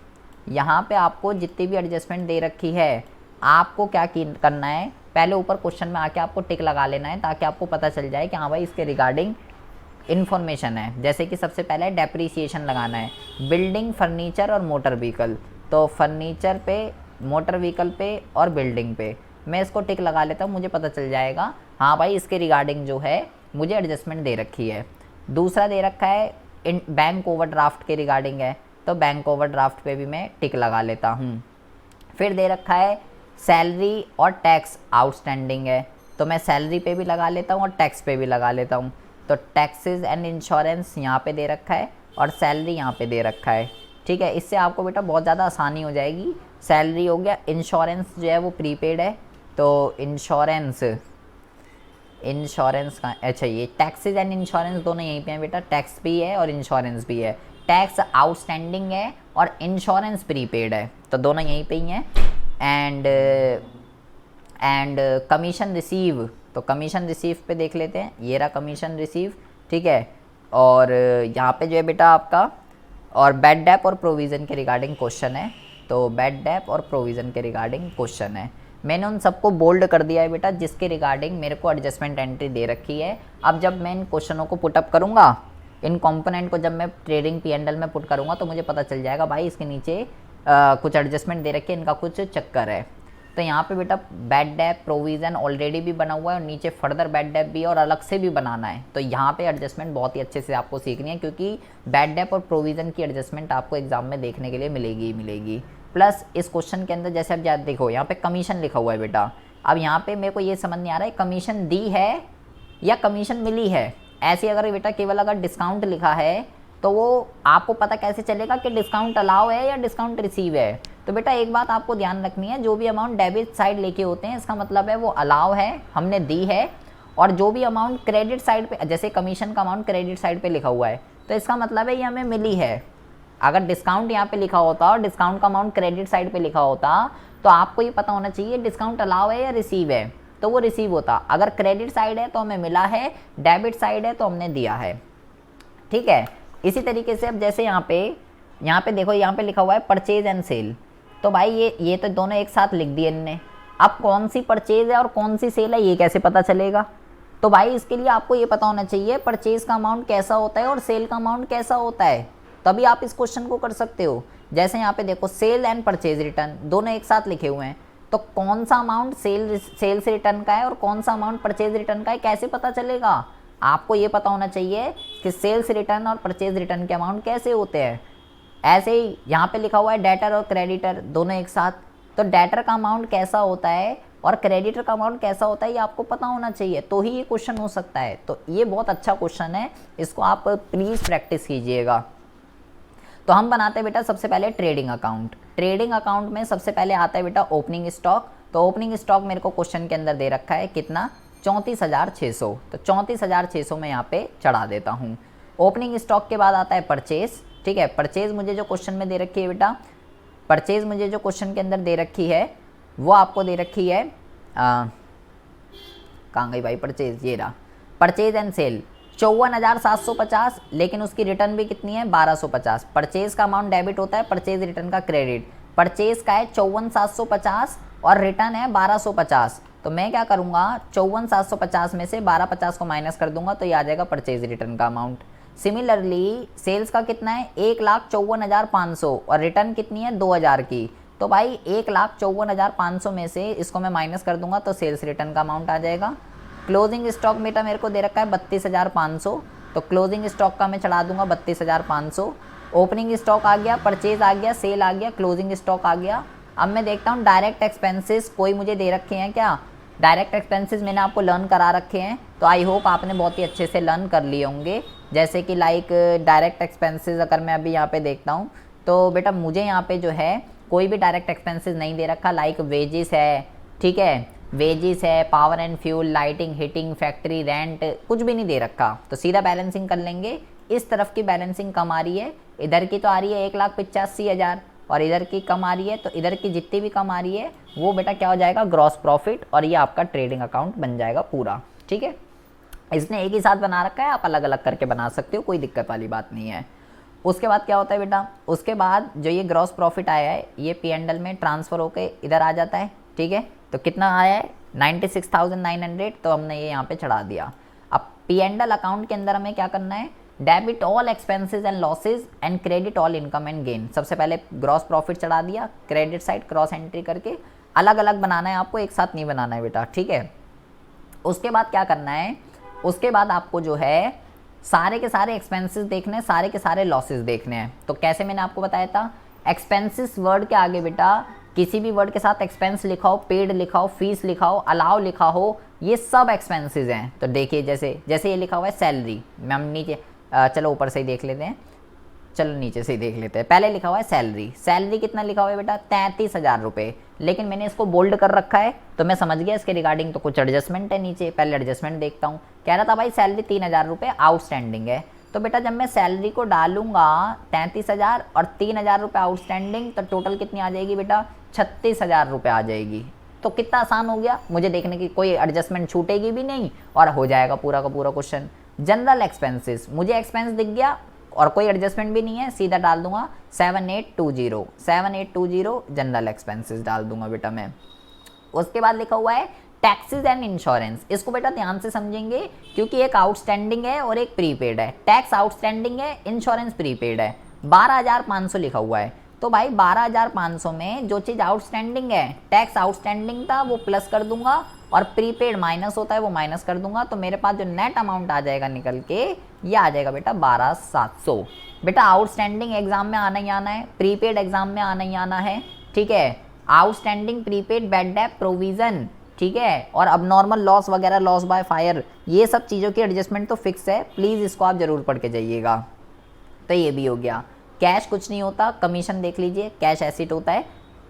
Speaker 1: यहाँ पे आपको जितनी भी एडजस्टमेंट दे रखी है, आपको क्या करना है, पहले ऊपर क्वेश्चन में आके आपको टिक लगा लेना है ताकि आपको पता चल जाए कि हाँ भाई इसके रिगार्डिंग इन्फॉर्मेशन है, जैसे कि सबसे पहले डेप्रीसिएशन लगाना है, बिल्डिंग, फर्नीचर और मोटर व्हीकल। तो फर्नीचर पे, मोटर व्हीकल पे और बिल्डिंग पे मैं इसको टिक लगा लेता हूँ, मुझे पता चल जाएगा हाँ भाई इसके रिगार्डिंग जो है मुझे एडजस्टमेंट दे रखी है। दूसरा दे रखा है इन बैंक ओवरड्राफ्ट के रिगार्डिंग है, तो बैंक ओवरड्राफ्ट पे भी मैं टिक लगा लेता हूँ। फिर दे रखा है सैलरी और टैक्स आउटस्टैंडिंग है, तो मैं सैलरी पे भी लगा लेता हूँ और टैक्स पे भी लगा लेता हूँ। तो टैक्सेस एंड इंश्योरेंस यहाँ पे दे रखा है और सैलरी यहाँ पे दे रखा है। ठीक है, इससे आपको बेटा बहुत ज़्यादा आसानी हो जाएगी। सैलरी हो गया, इंश्योरेंस जो है वो प्रीपेड है, तो इंश्योरेंस का अच्छा, ये टैक्सेस एंड इंश्योरेंस दोनों यहीं पे हैं बेटा, टैक्स भी है और इंश्योरेंस भी है। टैक्स आउटस्टैंडिंग है और इंश्योरेंस प्रीपेड है, तो दोनों यहीं पे ही हैं। एंड कमीशन रिसीव, तो कमीशन रिसीव पे देख लेते हैं, ये रहा कमीशन रिसीव। ठीक है, और यहाँ पे जो है बेटा आपका और बैड डेप और प्रोविज़न के रिगार्डिंग क्वेश्चन है, तो बैड डेप और प्रोविज़न के रिगार्डिंग क्वेश्चन है। मैंने उन सबको बोल्ड कर दिया है बेटा जिसके रिगार्डिंग मेरे को एडजस्टमेंट एंट्री दे रखी है। अब जब मैं इन क्वेश्चनों को पुटअप करूँगा, इन कंपोनेंट को जब मैं ट्रेडिंग P&L में पुट करूँगा, तो मुझे पता चल जाएगा भाई इसके नीचे कुछ एडजस्टमेंट दे रखे, इनका कुछ चक्कर है। तो यहाँ पे बेटा बैड डेप प्रोविज़न ऑलरेडी भी बना हुआ है और नीचे फर्दर बैड डेप भी और अलग से भी बनाना है। तो यहाँ पे एडजस्टमेंट बहुत ही अच्छे से आपको सीखनी है, क्योंकि बैड डेप और प्रोविज़न की एडजस्टमेंट आपको एग्जाम में देखने के लिए मिलेगी ही मिलेगी। प्लस इस क्वेश्चन के अंदर जैसे आप देखो यहाँ पे कमीशन लिखा हुआ है बेटा, अब यहाँ पे मेरे को ये समझ नहीं आ रहा है कमीशन दी है या कमीशन मिली है। ऐसे अगर बेटा केवल अगर डिस्काउंट लिखा है तो वो आपको पता कैसे चलेगा कि डिस्काउंट अलाउ है या डिस्काउंट रिसीव है। तो बेटा एक बात आपको ध्यान रखनी है, जो भी अमाउंट डेबिट साइड लेके होते हैं इसका मतलब है वो अलाउ है, हमने दी है। और जो भी अमाउंट क्रेडिट साइड पे, जैसे कमीशन का अमाउंट क्रेडिट साइड पे लिखा हुआ है, तो इसका मतलब है ये हमें मिली है। अगर डिस्काउंट यहाँ पे लिखा होता और डिस्काउंट का अमाउंट क्रेडिट साइड पे लिखा होता, तो आपको ये पता होना चाहिए डिस्काउंट अलाउ है या रिसीव है, तो वो रिसीव होता। अगर क्रेडिट साइड है तो हमें मिला है, डेबिट साइड है तो हमने दिया है। ठीक है, इसी तरीके से अब जैसे यहाँ पे देखो, यहाँ पे लिखा हुआ है परचेज एंड सेल, तो भाई ये तो दोनों एक साथ लिख दिए इनने। अब कौन सी परचेज है और कौन सी सेल है ये कैसे पता चलेगा? तो भाई इसके लिए आपको ये पता होना चाहिए परचेज का अमाउंट कैसा होता है और सेल का अमाउंट कैसा होता है, तभी आप इस क्वेश्चन को कर सकते हो। जैसे यहाँ पे देखो सेल एंड परचेज रिटर्न दोनों एक साथ लिखे हुए हैं, तो कौन सा अमाउंट सेल्स रिटर्न का है और कौन सा अमाउंट परचेज रिटर्न का है कैसे पता चलेगा? आपको ये पता होना चाहिए कि सेल्स रिटर्न और परचेज रिटर्न के अमाउंट कैसे होते हैं। ऐसे ही यहाँ पे लिखा हुआ है डेटर और क्रेडिटर दोनों एक साथ, तो डेटर का अमाउंट कैसा होता है और क्रेडिटर का अमाउंट कैसा होता है ये आपको पता होना चाहिए, तो ही ये क्वेश्चन हो सकता है। तो ये बहुत अच्छा क्वेश्चन है, इसको आप प्लीज़ प्रैक्टिस कीजिएगा। तो हम बनाते हैं बेटा सबसे पहले ट्रेडिंग अकाउंट। ट्रेडिंग अकाउंट में सबसे पहले आता है बेटा ओपनिंग स्टॉक। तो ओपनिंग स्टॉक मेरे को क्वेश्चन के अंदर दे रखा है कितना, 34,600, तो 34,600 में यहाँ पे चढ़ा देता हूँ। ओपनिंग स्टॉक के बाद आता है परचेज। ठीक है, परचेज मुझे जो क्वेश्चन में दे रखी है बेटा, परचेज मुझे जो क्वेश्चन के अंदर दे रखी है वो आपको दे रखी है, कहाँ गई भाई परचेज, ये रहा, परचेज एंड सेल 54,750, लेकिन उसकी रिटर्न भी कितनी है 1250। परचेज का अमाउंट डेबिट होता है, परचेज रिटर्न का क्रेडिट। परचेज का है 54,750 और रिटर्न है 1250, तो मैं क्या करूँगा 54,750 में से 1250 को माइनस कर दूंगा, तो ये आ जाएगा परचेज रिटर्न का अमाउंट। सिमिलरली सेल्स का कितना है 1,54,500 और रिटर्न कितनी है 2,000 की, तो भाई 1,54,500 में से इसको मैं माइनस कर दूंगा तो सेल्स रिटर्न का अमाउंट आ जाएगा। क्लोजिंग स्टॉक बेटा मेरे को दे रखा है 32,500, तो क्लोजिंग स्टॉक का मैं चढ़ा दूंगा 32,500। ओपनिंग स्टॉक आ गया, परचेज आ गया, सेल आ गया, क्लोजिंग स्टॉक आ गया। अब मैं देखता हूँ डायरेक्ट एक्सपेंसेस कोई मुझे दे रखे हैं क्या। डायरेक्ट एक्सपेंसेस मैंने आपको लर्न करा रखे हैं, तो आई होप आपने बहुत ही अच्छे से लर्न कर लिए होंगे। जैसे कि लाइक डायरेक्ट एक्सपेंसेस अगर मैं अभी यहाँ पे देखता हूँ, तो बेटा मुझे यहाँ पे जो है कोई भी डायरेक्ट एक्सपेंसेस नहीं दे रखा। लाइक वेजेस है, ठीक है, वेजेस है, power and fuel, lighting, heating, factory rent, कुछ भी नहीं दे रखा। तो सीधा बैलेंसिंग कर लेंगे। इस तरफ की बैलेंसिंग कम आ रही है, इधर की तो आ रही है 1,85,000 और इधर की कम आ रही है, तो इधर की जितनी भी कम आ रही है वो बेटा क्या हो जाएगा ग्रॉस प्रॉफिट, और ये आपका ट्रेडिंग अकाउंट बन जाएगा पूरा। ठीक है, इसने एक ही साथ बना रखा है, आप अलग अलग करके बना सकते हो, कोई दिक्कत वाली बात नहीं है। उसके बाद क्या होता है बेटा, उसके बाद जो ये ग्रॉस प्रॉफिट आया है ये P&L में ट्रांसफ़र होकर इधर आ जाता है। ठीक है, तो कितना आया है 96,900, तो हमने ये यहाँ पे चढ़ा दिया। अब P&L अकाउंट के अंदर हमें क्या करना है, debit all expenses and losses and credit all income and gain. सबसे पहले ग्रॉस प्रॉफिट चढ़ा दिया, क्रेडिट साइड क्रॉस एंट्री करके अलग अलग बनाना है आपको, एक साथ नहीं बनाना है बेटा, ठीक है। उसके बाद क्या करना है, उसके बाद आपको जो है सारे के सारे एक्सपेंसेस देखने हैं, सारे के सारे लॉसेस देखने हैं। तो कैसे मैंने आपको बताया था, एक्सपेंसेस वर्ड के आगे बेटा किसी भी वर्ड के साथ एक्सपेंस लिखा हो, पेड लिखा हो, फीस लिखा हो, अलाउ लिखा हो, ये सब एक्सपेंसेस हैं। तो देखिए जैसे जैसे ये लिखा हुआ है सैलरी, हम नीचे चलो ऊपर से ही देख लेते हैं, चलो नीचे से ही देख लेते हैं। पहले लिखा हुआ है सैलरी, सैलरी कितना लिखा हुआ है बेटा 33,000 रुपये, लेकिन मैंने इसको बोल्ड कर रखा है तो मैं समझ गया इसके रिगार्डिंग तो कुछ एडजस्टमेंट है नीचे। पहले एडजस्टमेंट देखता हूँ। कह रहा था भाई सैलरी 3,000 रुपये आउटस्टैंडिंग है, तो बेटा जब मैं सैलरी को डालूंगा 33,000 और 3,000 रुपये आउटस्टैंडिंग, तो टोटल कितनी आ जाएगी बेटा 36,000 रुपये आ जाएगी। तो कितना आसान हो गया, मुझे देखने की कोई एडजस्टमेंट छूटेगी भी नहीं और हो जाएगा पूरा का पूरा क्वेश्चन। जनरल एक्सपेंसेस, मुझे एक्सपेंस दिख गया और कोई एडजस्टमेंट भी नहीं है, सीधा डाल दूंगा 7820 जनरल एक्सपेंसेस डाल दूंगा बेटा मैं। उसके बाद लिखा हुआ है टैक्सेस एंड इंश्योरेंस, इसको बेटा ध्यान से समझेंगे क्योंकि एक आउटस्टैंडिंग है और एक प्रीपेड है। टैक्स आउटस्टैंडिंग है, इंश्योरेंस प्रीपेड है। 12,500 लिखा हुआ है, तो भाई 12,500 में जो चीज़ आउटस्टैंडिंग है, टैक्स आउटस्टैंडिंग था वो प्लस कर दूंगा और प्रीपेड माइनस होता है वो माइनस कर दूंगा, तो मेरे पास जो नेट अमाउंट आ जाएगा निकल के ये आ जाएगा बेटा 12,700। बेटा आउटस्टैंडिंग एग्जाम में आना ही आना है, प्रीपेड एग्जाम में आना ही आना है, ठीक है। Outstanding, prepaid, bad debt, provision, ठीक है, और अब नॉर्मल लॉस वगैरह, लॉस बाय फायर, ये सब चीज़ों की एडजस्टमेंट तो फिक्स है, प्लीज़ इसको आप जरूर पढ़ के जाइएगा। तो ये भी हो गया। कैश कुछ नहीं होता, कमीशन देख लीजिए, कैश एसिड होता है।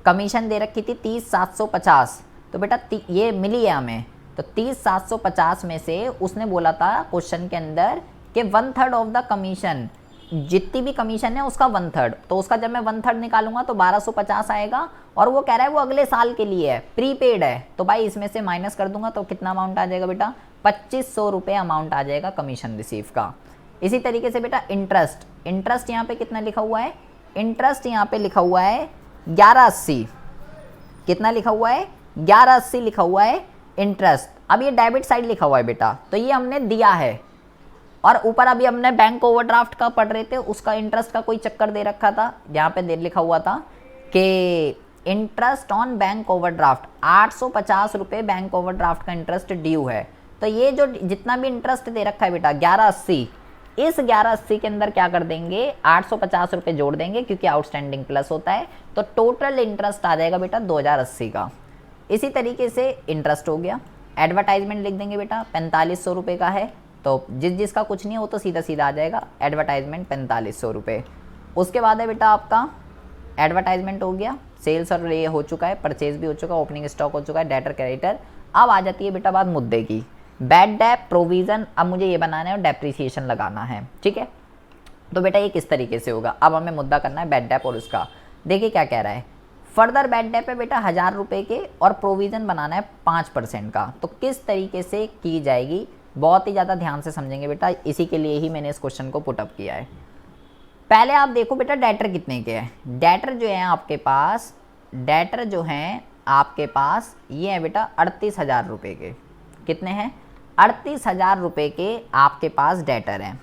Speaker 1: कमीशन दे रखी थी 30,750, तो बेटा ये मिली है हमें, तो 30,750 में से उसने बोला था क्वेश्चन के अंदर कि 1/3 ऑफ द कमीशन, जितनी भी कमीशन है उसका 1/3, तो उसका जब मैं 1/3 निकालूंगा तो 1250 आएगा, और वो कह रहा है वो अगले साल के लिए है, प्रीपेड है, तो भाई इसमें से माइनस कर दूंगा तो कितना अमाउंट आ जाएगा बेटा 2,500 रुपये अमाउंट आ जाएगा कमीशन रिसीव का। इसी तरीके से बेटा इंटरेस्ट, इंटरेस्ट यहाँ पे कितना लिखा हुआ है, इंटरेस्ट यहाँ पे लिखा हुआ है 1180, कितना लिखा हुआ है 1180 लिखा हुआ है इंटरेस्ट। अब ये डेबिट साइड लिखा हुआ है बेटा, तो ये हमने दिया है, और ऊपर अभी हमने बैंक ओवरड्राफ्ट का पढ़ रहे थे, उसका इंटरेस्ट का कोई चक्कर दे रखा था, यहाँ पे दे लिखा हुआ था कि इंटरेस्ट ऑन बैंक ओवरड्राफ्ट 850 रुपये बैंक ओवरड्राफ्ट का इंटरेस्ट ड्यू है। तो ये जो जितना भी इंटरेस्ट दे रखा है बेटा 1180, इस 1180 के अंदर क्या कर देंगे 850 रुपये जोड़ देंगे क्योंकि आउटस्टैंडिंग प्लस होता है, तो टोटल इंटरेस्ट आ जाएगा बेटा 2080 का। इसी तरीके से इंटरेस्ट हो गया। एडवर्टाइजमेंट लिख देंगे बेटा 4500 रुपये का है, तो जिसका कुछ नहीं हो तो सीधा सीधा आ जाएगा एडवर्टाइजमेंट 4500 रुपये। उसके बाद है बेटा आपका एडवर्टाइजमेंट हो गया, सेल्स और ये हो चुका है, परचेज भी हो चुका है, ओपनिंग स्टॉक हो चुका है, डेटर क्रेडिटर। अब आ जाती है बेटा बात मुद्दे की, बैड डेट, प्रोविजन। अब मुझे ये बनाना है और डेप्रिसिएशन लगाना है, ठीक है। तो बेटा ये किस तरीके से होगा, अब हमें मुद्दा करना है बैड डेट और उसका। देखिए क्या कह रहा है, फर्दर बैड डेट पे बेटा 1000 रुपये के और प्रोविजन बनाना है 5% का। तो किस तरीके से की जाएगी, बहुत ही ज़्यादा ध्यान से समझेंगे बेटा, इसी के लिए ही मैंने इस क्वेश्चन को पुटअप किया है। पहले आप देखो बेटा डेटर कितने के हैं, डेटर जो है आपके पास, डेटर जो हैं आपके पास ये है बेटा 38,000 रुपये के। कितने हैं 38,000 रुपये के आपके पास डेटर हैं।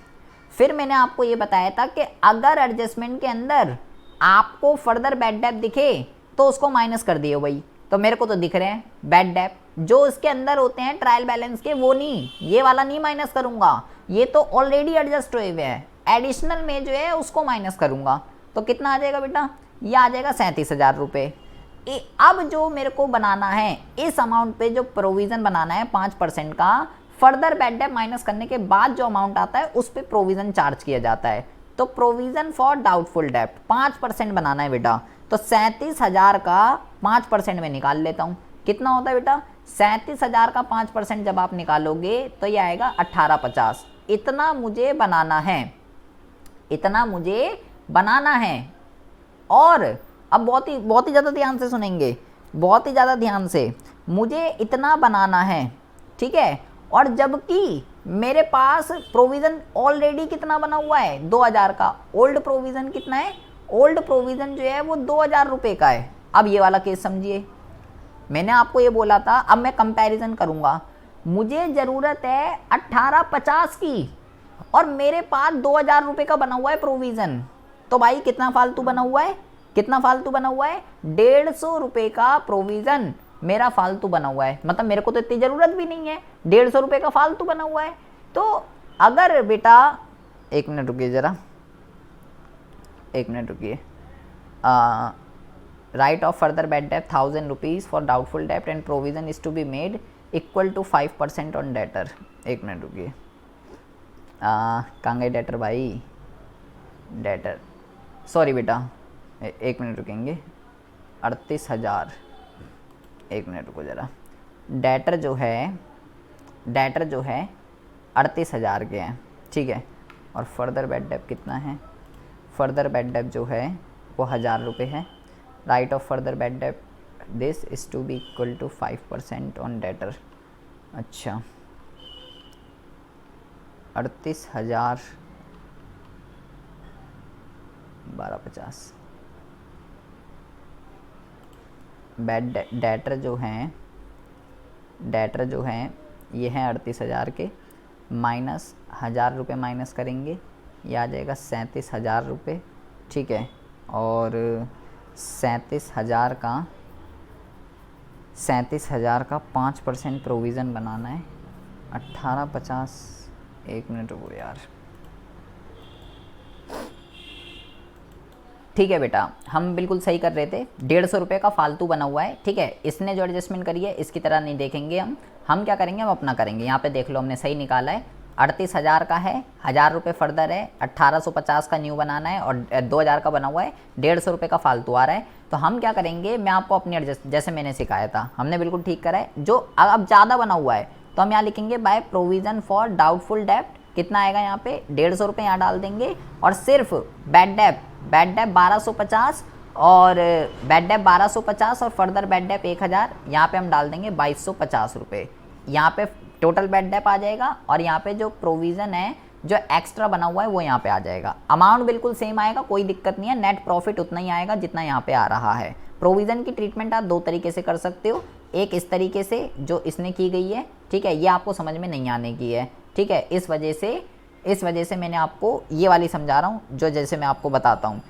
Speaker 1: फिर मैंने आपको ये बताया था कि अगर एडजस्टमेंट के अंदर आपको फर्दर बैड डेट दिखे तो उसको माइनस कर दिए भाई, तो मेरे को तो दिख रहे हैं बैड डेट जो इसके अंदर होते हैं ट्रायल बैलेंस के, वो नहीं, ये वाला नहीं माइनस करूंगा, ये तो ऑलरेडी एडजस्ट हुए हुए हैं, एडिशनल में जो है उसको माइनस करूंगा। तो कितना आ जाएगा बेटा, ये आ जाएगा 37,000 रुपये। अब जो मेरे को बनाना है इस अमाउंट पे जो प्रोविज़न बनाना है 5% का, फर्दर बैड डेट माइनस करने के बाद जो अमाउंट आता है उस पर प्रोविज़न चार्ज किया जाता है। तो प्रोविज़न फॉर डाउटफुल डेट 5% बनाना है बेटा, तो 37,000 का 5% में निकाल लेता हूँ, कितना होता है बेटा 37,000 का 5% जब आप निकालोगे तो ये आएगा 1850। इतना मुझे बनाना है, इतना मुझे बनाना है। और अब बहुत ही ज़्यादा ध्यान से सुनेंगे, बहुत ही ज़्यादा ध्यान से, मुझे इतना बनाना है, ठीक है। और जबकि मेरे पास प्रोविज़न ऑलरेडी कितना बना हुआ है 2000 का, ओल्ड प्रोविज़न कितना है, ओल्ड प्रोविज़न जो है वो 2000 रुपये का है। अब ये वाला केस समझिए, मैंने आपको ये बोला था, अब मैं कंपैरिजन करूँगा, मुझे ज़रूरत है 1850 की और मेरे पास 2000 रुपये का बना हुआ है प्रोविज़न। तो भाई कितना फालतू बना हुआ है, कितना फालतू बना हुआ है, 150 रुपये का प्रोविज़न मेरा फालतू बना हुआ है। मतलब मेरे को तो इतनी ज़रूरत भी नहीं है, 150 रुपये का फालतू बना हुआ है। तो अगर बेटा, एक मिनट रुकिए ज़रा, एक मिनट रुकिए। Write off further bad debt 1000 rupees for doubtful debt and provision is to be made equal to 5% on debtor. एक मिनट रुकिए, कहाँ गए डेटर भाई, डेटर, सॉरी बेटा, एक मिनट रुकेंगे। 38,000, एक मिनट रुको ज़रा। डेटर जो है 38,000 के हैं, ठीक है। और फर्दर बैड डेट कितना है, फर्दर बैड डेट जो है वो 1000 रुपये है। Write off further bad debt this is to be equal to 5% on debtor. अच्छा, 38,000 1250 बैड डेटर जो हैं ये हैं 38,000 के, माइनस 1000 रुपये माइनस करेंगे, ये आ जाएगा 37,000 रुपये, ठीक है। और 37,000 का 5% प्रोविज़न बनाना है, 1850, एक मिनट रुको यार, ठीक है बेटा, हम बिल्कुल सही कर रहे थे। 150 रुपये का फालतू बना हुआ है, ठीक है। इसने जो एडजस्टमेंट करी है इसकी तरह नहीं देखेंगे हम क्या करेंगे, हम अपना करेंगे। यहाँ पे देख लो, हमने सही निकाला है। 38,000 का है, 1000 रुपये फर्दर है, 1850 का न्यू बनाना है और 2000 का बना हुआ है, 150 रुपये का फालतू आ रहा है। तो हम क्या करेंगे, मैं आपको अपनी एडजस्ट, जैसे मैंने सिखाया था, हमने बिल्कुल ठीक करा है। जो अब ज़्यादा बना हुआ है तो हम यहाँ लिखेंगे बाय प्रोविज़न फॉर डाउटफुल डेब्ट, कितना आएगा यहाँ पे 150 रुपये यहाँ डाल देंगे। और सिर्फ बैड डेब्ट 1250 और बैड डेब्ट 1250 और फर्दर बैड डेब्ट 1000, यहाँ पे हम डाल देंगे 2250 रुपये। यहाँ पे टोटल बैड डेब्ट आ जाएगा और यहाँ पे जो प्रोविज़न है जो एक्स्ट्रा बना हुआ है वो यहाँ पे आ जाएगा। अमाउंट बिल्कुल सेम आएगा, कोई दिक्कत नहीं है, नेट प्रॉफिट उतना ही आएगा जितना यहाँ पे आ रहा है। प्रोविज़न की ट्रीटमेंट आप दो तरीके से कर सकते हो, एक इस तरीके से जो इसने की गई है, ठीक है, ये आपको समझ में नहीं आने की है, ठीक है। इस वजह से मैंने आपको ये वाली समझा रहा हूँ, जो जैसे मैं आपको बताता हूँ।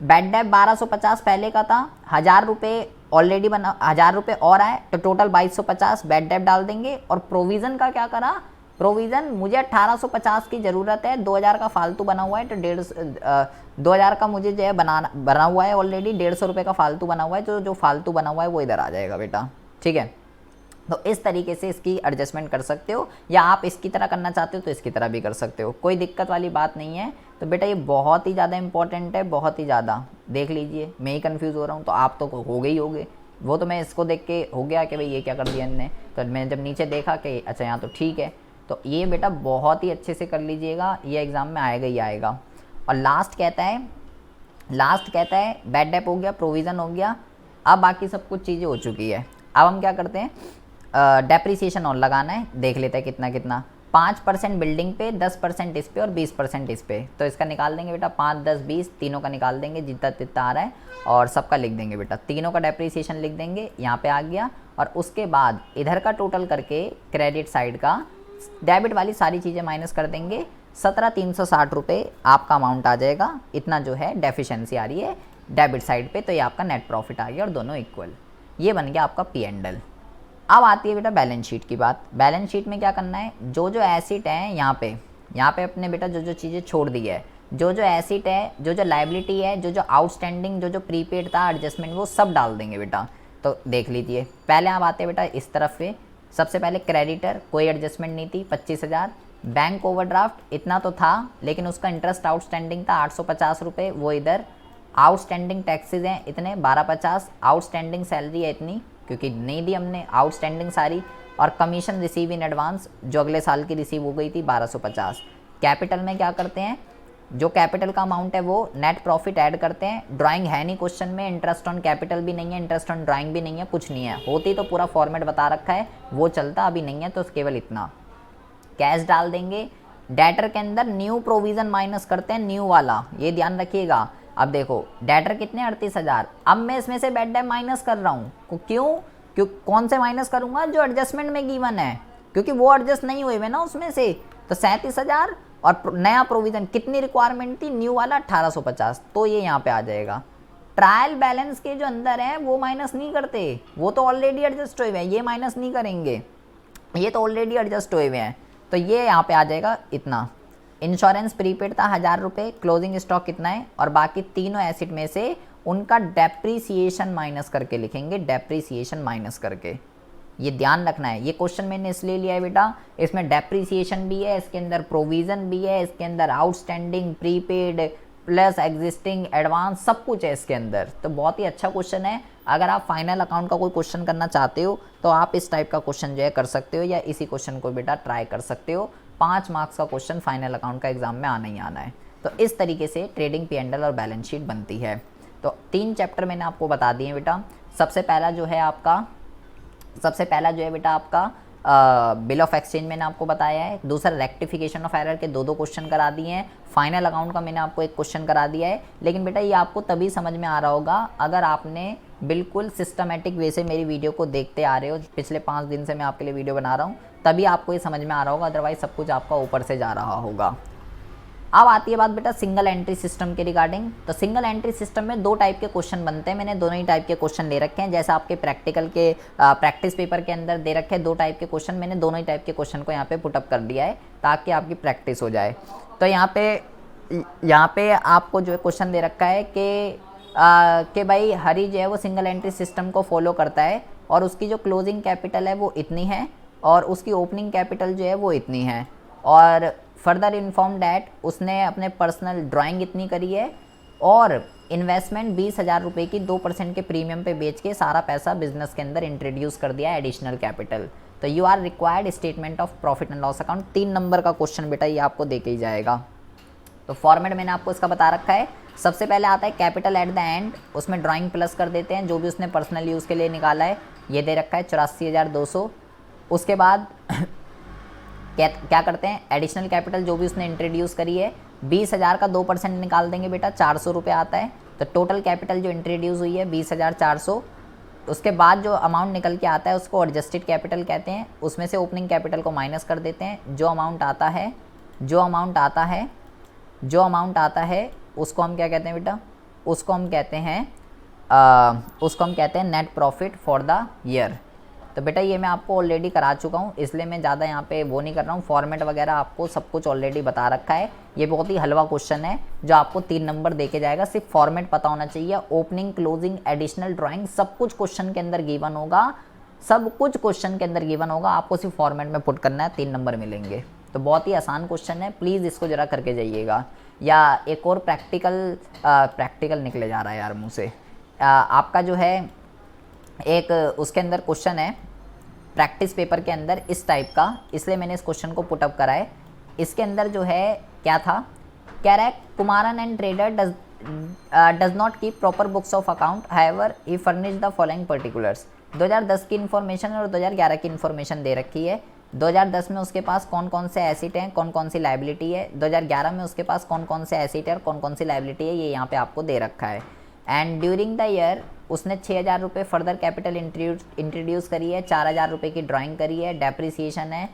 Speaker 1: बैड डेब्ट 1250 पहले का था, 1000 रुपये ऑलरेडी बना, 1000 रुपये और आए तो टोटल 2250 बैड डेब्ट डाल देंगे। और प्रोविज़न का क्या करा, प्रोविज़न मुझे 1850 की ज़रूरत है, 2000 का फालतू बना हुआ है, तो 2000 का मुझे जो है बना हुआ है ऑलरेडी, 150 रुपये का फालतू बना हुआ है, तो जो फालतू बना हुआ है वो इधर आ जाएगा बेटा, ठीक है। तो इस तरीके से इसकी एडजस्टमेंट कर सकते हो, या आप इसकी तरह करना चाहते हो तो इसकी तरह भी कर सकते हो, कोई दिक्कत वाली बात नहीं है। तो बेटा ये बहुत ही ज़्यादा इंपॉर्टेंट है, बहुत ही ज़्यादा। देख लीजिए, मैं ही कंफ्यूज हो रहा हूँ तो आप तो हो गए ही होगे। वो तो मैं इसको देख के हो गया कि भाई ये क्या कर दिया इनने, तो मैंने जब नीचे देखा कि अच्छा यहाँ तो ठीक है, तो ये बेटा बहुत ही अच्छे से कर लीजिएगा, ये एग्ज़ाम में आएगा ही आएगा। और लास्ट कहता है बैड डेब्ट हो गया, प्रोविज़न हो गया, अब बाकी सब कुछ चीज़ें हो चुकी है। अब हम क्या करते हैं, डेप्रीसिएशन और लगाना है, देख लेते हैं कितना कितना। 5% बिल्डिंग पे, 10% इस पे और 20% इस पे। तो इसका निकाल देंगे बेटा, 5, 10, 20 तीनों का निकाल देंगे, जितना जितना आ रहा है, और सबका लिख देंगे बेटा, तीनों का डेप्रीसिएशन लिख देंगे, यहाँ पे आ गया। और उसके बाद इधर का टोटल करके क्रेडिट साइड का डेबिट वाली सारी चीज़ें माइनस कर देंगे, 17,360 रुपये आपका अमाउंट आ जाएगा। इतना जो है डेफिशिएंसी आ रही है डेबिट साइड पे, तो ये आपका नेट प्रॉफिट आ गया और दोनों इक्वल। ये बन गया आपका P&L। अब आती है बेटा बैलेंस शीट की बात। बैलेंस शीट में क्या करना है, जो जो एसेट है यहाँ पे अपने बेटा जो जो चीज़ें छोड़ दी है, जो जो एसेट है, जो जो लाइबिलिटी है, जो जो आउटस्टैंडिंग, जो जो प्रीपेड था, एडजस्टमेंट, वो सब डाल देंगे बेटा। तो देख लीजिए, पहले आप आते हैं बेटा इस तरफ पे। सबसे पहले क्रेडिटर, कोई एडजस्टमेंट नहीं थी, 25,000। बैंक ओवरड्राफ्ट इतना तो था, लेकिन उसका इंटरेस्ट आउटस्टैंडिंग था 850 रुपये, वो इधर। आउटस्टैंडिंग टैक्सेस हैं इतने 1250, आउटस्टैंडिंग सैलरी है इतनी, क्योंकि नहीं दी हमने आउटस्टैंडिंग सारी, और कमीशन रिसीव इन एडवांस जो अगले साल की रिसीव हो गई थी 1250। कैपिटल में क्या करते हैं, जो कैपिटल का अमाउंट है वो नेट प्रॉफिट ऐड करते हैं। ड्राइंग है नहीं क्वेश्चन में, इंटरेस्ट ऑन कैपिटल भी नहीं है, इंटरेस्ट ऑन ड्राइंग भी नहीं है, कुछ नहीं है। होती तो पूरा फॉर्मेट बता रखा है, वो चलता, अभी नहीं है तो केवल इतना। कैश डाल देंगे। डेटर के अंदर न्यू प्रोविज़न माइनस करते हैं, न्यू वाला, ये ध्यान रखिएगा। अब देखो डेटर कितने 38,000, अब मैं इसमें से बैड डेब्ट माइनस कर रहा हूँ, क्यों कौन से माइनस करूँगा, जो एडजस्टमेंट में गिवन है। क्योंकि वो एडजस्ट नहीं हुए हुए ना उसमें से। तो 37,000 और नया प्रोविज़न कितनी रिक्वायरमेंट थी, न्यू वाला 1850, तो ये यहाँ पे आ जाएगा। ट्रायल बैलेंस के जो अंदर है वो माइनस नहीं करते, वो तो ऑलरेडी एडजस्ट हुए हुए हैं, ये माइनस नहीं करेंगे, ये तो ऑलरेडी एडजस्ट हुए हुए हैं। तो ये यहाँ पे आ जाएगा इतना। इंश्योरेंस प्रीपेड था 1000 रुपये, क्लोजिंग स्टॉक कितना है, और बाकी तीनों एसिड में से उनका डेप्रीसिएशन माइनस करके लिखेंगे, डेप्रीसिएशन माइनस करके। ये ध्यान रखना है, ये क्वेश्चन मैंने इसलिए लिया है बेटा, इसमें डेप्रीसिएशन भी है, इसके अंदर प्रोविज़न भी है, इसके अंदर outstanding, prepaid plus existing, advance, सब कुछ है इसके अंदर। तो बहुत ही अच्छा क्वेश्चन है। अगर आप फाइनल अकाउंट का कोई क्वेश्चन करना चाहते हो तो आप इस टाइप का क्वेश्चन जो है कर सकते हो, या इसी क्वेश्चन को बेटा ट्राई कर सकते हो। 5 मार्क्स का क्वेश्चन फाइनल अकाउंट का एग्जाम में आना ही आना है। तो इस तरीके से ट्रेडिंग P&L और बैलेंस शीट बनती है। तो 3 चैप्टर मैंने आपको बता दिए बेटा। सबसे पहला जो है बेटा आपका बिल ऑफ एक्सचेंज मैंने आपको बताया है। दूसरा रेक्टिफिकेशन ऑफ एरर के 2 क्वेश्चन करा दिए हैं। फाइनल अकाउंट का मैंने आपको एक क्वेश्चन करा दिया है। लेकिन बेटा ये आपको तभी समझ में आ रहा होगा अगर आपने बिल्कुल सिस्टमेटिक वे से मेरी वीडियो को देखते आ रहे हो। पिछले 5 दिन से मैं आपके लिए वीडियो बना रहा हूँ, तभी आपको ये समझ में आ रहा होगा, अदरवाइज सब कुछ आपका ऊपर से जा रहा होगा। अब आती है बात बेटा सिंगल एंट्री सिस्टम के रिगार्डिंग। तो सिंगल एंट्री सिस्टम में 2 टाइप के क्वेश्चन बनते हैं। मैंने दोनों ही टाइप के क्वेश्चन ले रखे हैं, जैसे आपके प्रैक्टिकल के प्रैक्टिस पेपर के अंदर दे रखे हैं 2 टाइप के क्वेश्चन। मैंने दोनों ही टाइप के क्वेश्चन को यहाँ पे पुटअप कर दिया है ताकि आपकी प्रैक्टिस हो जाए। तो यहाँ पे आपको जो क्वेश्चन दे रखा है कि भाई हरी जो है वो सिंगल एंट्री सिस्टम को फॉलो करता है और उसकी जो क्लोजिंग कैपिटल है वो इतनी है और उसकी ओपनिंग कैपिटल जो है वो इतनी है, और फर्दर इन्फॉर्म डैट उसने अपने पर्सनल ड्राइंग इतनी करी है और इन्वेस्टमेंट 20,000 रुपये की 2% के प्रीमियम पे बेच के सारा पैसा बिजनेस के अंदर इंट्रोड्यूस कर दिया है, एडिशनल कैपिटल। तो you are required statement of profit and loss account. 3 number का क्वेश्चन बेटा ये आपको दे के ही जाएगा। तो फॉर्मेट मैंने आपको इसका बता रखा है। सबसे पहले आता है कैपिटल एट द एंड, उसमें ड्राइंग प्लस कर देते हैं जो भी उसने पर्सनल यूज़ के लिए निकाला है। ये दे रखा है 84,200। उसके बाद क्या करते हैं, एडिशनल कैपिटल जो भी उसने इंट्रोड्यूस करी है 20,000 का 2% निकाल देंगे बेटा, 400 रुपये आता है। तो टोटल कैपिटल जो इंट्रोड्यूस हुई है 20,400। उसके बाद जो अमाउंट निकल के आता है उसको एडजस्टेड कैपिटल कहते हैं। उसमें से ओपनिंग कैपिटल को माइनस कर देते हैं। जो अमाउंट आता है उसको हम क्या कहते हैं बेटा, उसको हम कहते हैं net profit for the year. तो बेटा ये मैं आपको ऑलरेडी करा चुका हूँ, इसलिए मैं ज़्यादा यहाँ पे वो नहीं कर रहा हूँ। फॉर्मेट वगैरह आपको सब कुछ ऑलरेडी बता रखा है। ये बहुत ही हलवा क्वेश्चन है जो आपको 3 नंबर देके जाएगा। सिर्फ फॉर्मेट पता होना चाहिए। ओपनिंग, क्लोजिंग, एडिशनल, ड्राइंग सब कुछ क्वेश्चन के अंदर गिवन होगा, आपको सिर्फ फॉर्मेट में पुट करना है, 3 नंबर मिलेंगे। तो बहुत ही आसान क्वेश्चन है, प्लीज़ इसको ज़रा करके जाइएगा। या एक और प्रैक्टिकल निकले जा रहा है यार मुँह से, आपका जो है एक उसके अंदर क्वेश्चन है प्रैक्टिस पेपर के अंदर इस टाइप का, इसलिए मैंने इस क्वेश्चन को पुटअप करा है। इसके अंदर जो है क्या था, कह रहा है Kumaran and trader does not keep proper books of account, however he furnish the following particulars. 2010 की इन्फॉर्मेशन और 2011 की इन्फॉर्मेशन दे रखी है। 2010 में उसके पास कौन कौन से एसेट हैं, कौन कौन सी लाइबिलिटी है। 2011 में उसके पास कौन कौन से एसेट है और कौन कौन सी लाइबिलिटी है, ये यहाँ पे आपको दे रखा है। एंड ड्यूरिंग द ईयर उसने 6,000 रुपये फर्दर कैपिटल इंट्रोड्यूस करी है, 4,000 रुपये की ड्राइंग करी है, डेप्रिसिएशन है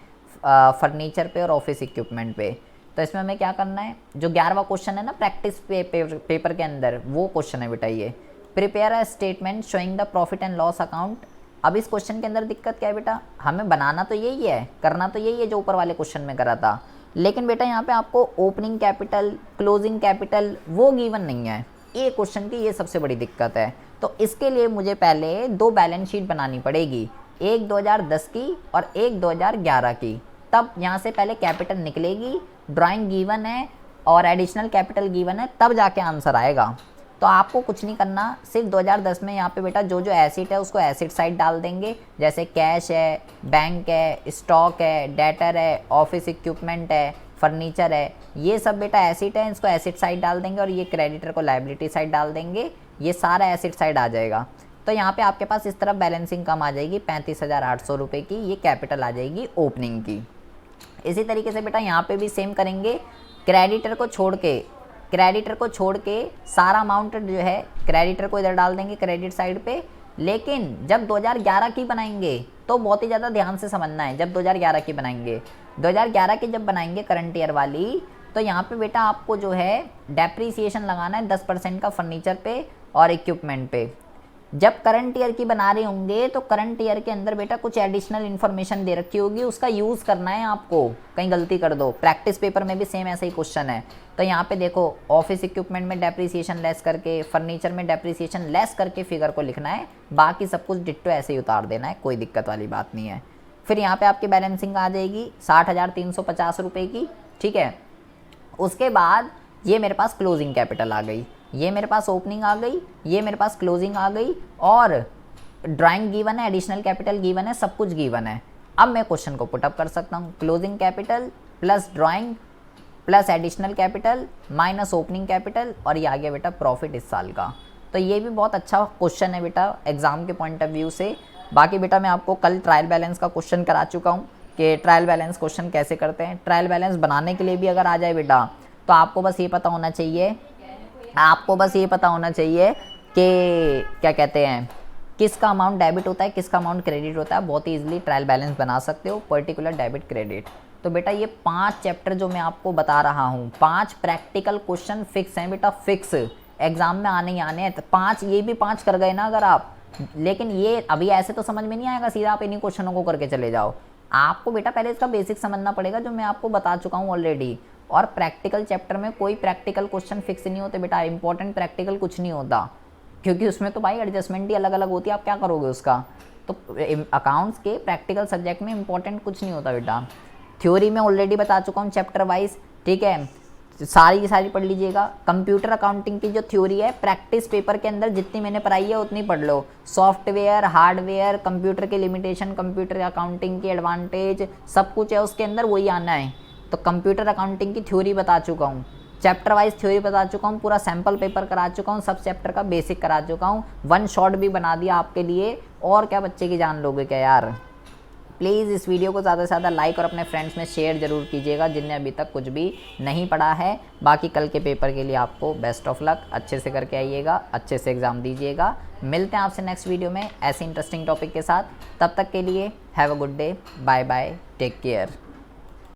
Speaker 1: फर्नीचर पे और ऑफिस इक्विपमेंट पे। तो इसमें हमें क्या करना है, जो 11वां क्वेश्चन है ना प्रैक्टिस पेपर के अंदर, वो क्वेश्चन है बेटा ये, prepare a statement showing the profit and loss account. अब इस क्वेश्चन के अंदर दिक्कत क्या है बेटा, हमें बनाना तो यही है, करना तो यही है जो ऊपर वाले क्वेश्चन में करा था, लेकिन बेटा यहाँ पे आपको ओपनिंग कैपिटल, क्लोजिंग कैपिटल वो गिवन नहीं है। ये क्वेश्चन की ये सबसे बड़ी दिक्कत है। तो इसके लिए मुझे पहले 2 बैलेंस शीट बनानी पड़ेगी, एक 2010 की और एक 2011 की। तब यहाँ से पहले कैपिटल निकलेगी, ड्राइंग गिवन है और एडिशनल कैपिटल गिवन है, तब जाके आंसर आएगा। तो आपको कुछ नहीं करना, सिर्फ 2010 में यहाँ पे बेटा जो जो एसेट है उसको एसेट साइड डाल देंगे, जैसे कैश है, बैंक है, स्टॉक है, डेटर है, ऑफिस इक्विपमेंट है, फर्नीचर है, ये सब बेटा एसेट है, इसको एसेट साइड डाल देंगे और ये क्रेडिटर को लायबिलिटी साइड डाल देंगे, ये सारा एसेट साइड आ जाएगा। तो यहाँ पे आपके पास इस तरफ बैलेंसिंग कम आ जाएगी 35,800 रुपये की, ये कैपिटल आ जाएगी ओपनिंग की। इसी तरीके से बेटा यहाँ पे भी सेम करेंगे, क्रेडिटर को छोड़ के सारा अमाउंट जो है क्रेडिटर को इधर डाल देंगे क्रेडिट साइड पे, लेकिन जब 2011 की बनाएंगे तो बहुत ही ज़्यादा ध्यान से समझना है। जब 2011 की बनाएंगे, 2011 की जब बनाएंगे करंट ईयर वाली, तो यहाँ पे बेटा आपको जो है डेप्रीसिएशन लगाना है 10% का फर्नीचर पे और इक्विपमेंट पे। जब करंट ईयर की बना रहे होंगे तो करंट ईयर के अंदर बेटा कुछ एडिशनल इन्फॉर्मेशन दे रखी होगी, उसका यूज़ करना है आपको, कहीं गलती कर दो। प्रैक्टिस पेपर में भी सेम ऐसा ही क्वेश्चन है। तो यहाँ पे देखो ऑफिस इक्विपमेंट में डेप्रीसिएशन लेस करके, फर्नीचर में डेप्रीसिएशन लेस करके फिगर को लिखना है, बाकी सब कुछ डिट्टो ऐसे ही उतार देना है, कोई दिक्कत वाली बात नहीं है। फिर यहाँ पे आपकी बैलेंसिंग आ जाएगी 60,350 रुपये की, ठीक है। उसके बाद ये मेरे पास क्लोजिंग कैपिटल आ गई, ये मेरे पास ओपनिंग आ गई, ये मेरे पास क्लोजिंग आ गई, और ड्राइंग गिवन है, एडिशनल कैपिटल गिवन है, सब कुछ गिवन है। अब मैं क्वेश्चन को पुटअप कर सकता हूँ, closing capital plus drawing plus additional capital minus opening capital, और ये आ गया बेटा प्रॉफिट इस साल का। तो ये भी बहुत अच्छा क्वेश्चन है बेटा एग्जाम के पॉइंट ऑफ व्यू से। बाकी बेटा मैं आपको कल ट्रायल बैलेंस का क्वेश्चन करा चुका हूँ कि ट्रायल बैलेंस क्वेश्चन कैसे करते हैं। ट्रायल बैलेंस बनाने के लिए भी अगर आ जाए बेटा तो आपको बस ये पता होना चाहिए, आपको बस ये पता होना चाहिए कि क्या कहते हैं, किसका अमाउंट डेबिट होता है, किसका अमाउंट क्रेडिट होता है। बहुत ईजिली ट्रायल बैलेंस बना सकते हो, पर्टिकुलर डेबिट क्रेडिट। तो बेटा ये 5 चैप्टर जो मैं आपको बता रहा हूँ, 5 प्रैक्टिकल क्वेश्चन फिक्स हैं बेटा, फिक्स एग्जाम में आने ही आने हैं। तो 5 ये भी 5 कर गए ना अगर आप, लेकिन ये अभी ऐसे तो समझ में नहीं आएगा सीधा आप इन्हीं क्वेश्चनों को करके चले जाओ। आपको बेटा पहले इसका बेसिक समझना पड़ेगा, जो मैं आपको बता चुका हूँ ऑलरेडी। और प्रैक्टिकल चैप्टर में कोई प्रैक्टिकल क्वेश्चन फिक्स नहीं होते बेटा, इंपॉर्टेंट प्रैक्टिकल कुछ नहीं होता, क्योंकि उसमें तो भाई एडजस्टमेंट ही अलग अलग होती है, आप क्या करोगे उसका। तो अकाउंट्स के प्रैक्टिकल सब्जेक्ट में इंपॉर्टेंट कुछ नहीं होता बेटा। थ्योरी में ऑलरेडी बता चुका हूँ चैप्टर वाइज, ठीक है, सारी की सारी पढ़ लीजिएगा। कंप्यूटर अकाउंटिंग की जो थ्योरी है प्रैक्टिस पेपर के अंदर जितनी मैंने पढ़ाई है उतनी पढ़ लो। सॉफ्टवेयर, हार्डवेयर, कंप्यूटर के लिमिटेशन, कंप्यूटर अकाउंटिंग की एडवांटेज, सब कुछ है उसके अंदर, वही आना है। तो कंप्यूटर अकाउंटिंग की थ्योरी बता चुका हूँ, चैप्टर वाइज थ्योरी बता चुका हूँ, पूरा सैम्पल पेपर करा चुका हूँ, सब चैप्टर का बेसिक करा चुका हूँ, 1 शॉट भी बना दिया आपके लिए। और क्या बच्चे की जान लोगे क्या यार। प्लीज़ इस वीडियो को ज़्यादा से ज़्यादा लाइक और अपने फ्रेंड्स में शेयर ज़रूर कीजिएगा जिनने अभी तक कुछ भी नहीं पढ़ा है। बाकी कल के पेपर के लिए आपको बेस्ट ऑफ लक, अच्छे से करके आइएगा, अच्छे से एग्ज़ाम दीजिएगा। मिलते हैं आपसे नेक्स्ट वीडियो में ऐसे इंटरेस्टिंग टॉपिक के साथ। तब तक के लिए have a good day, bye bye, take care.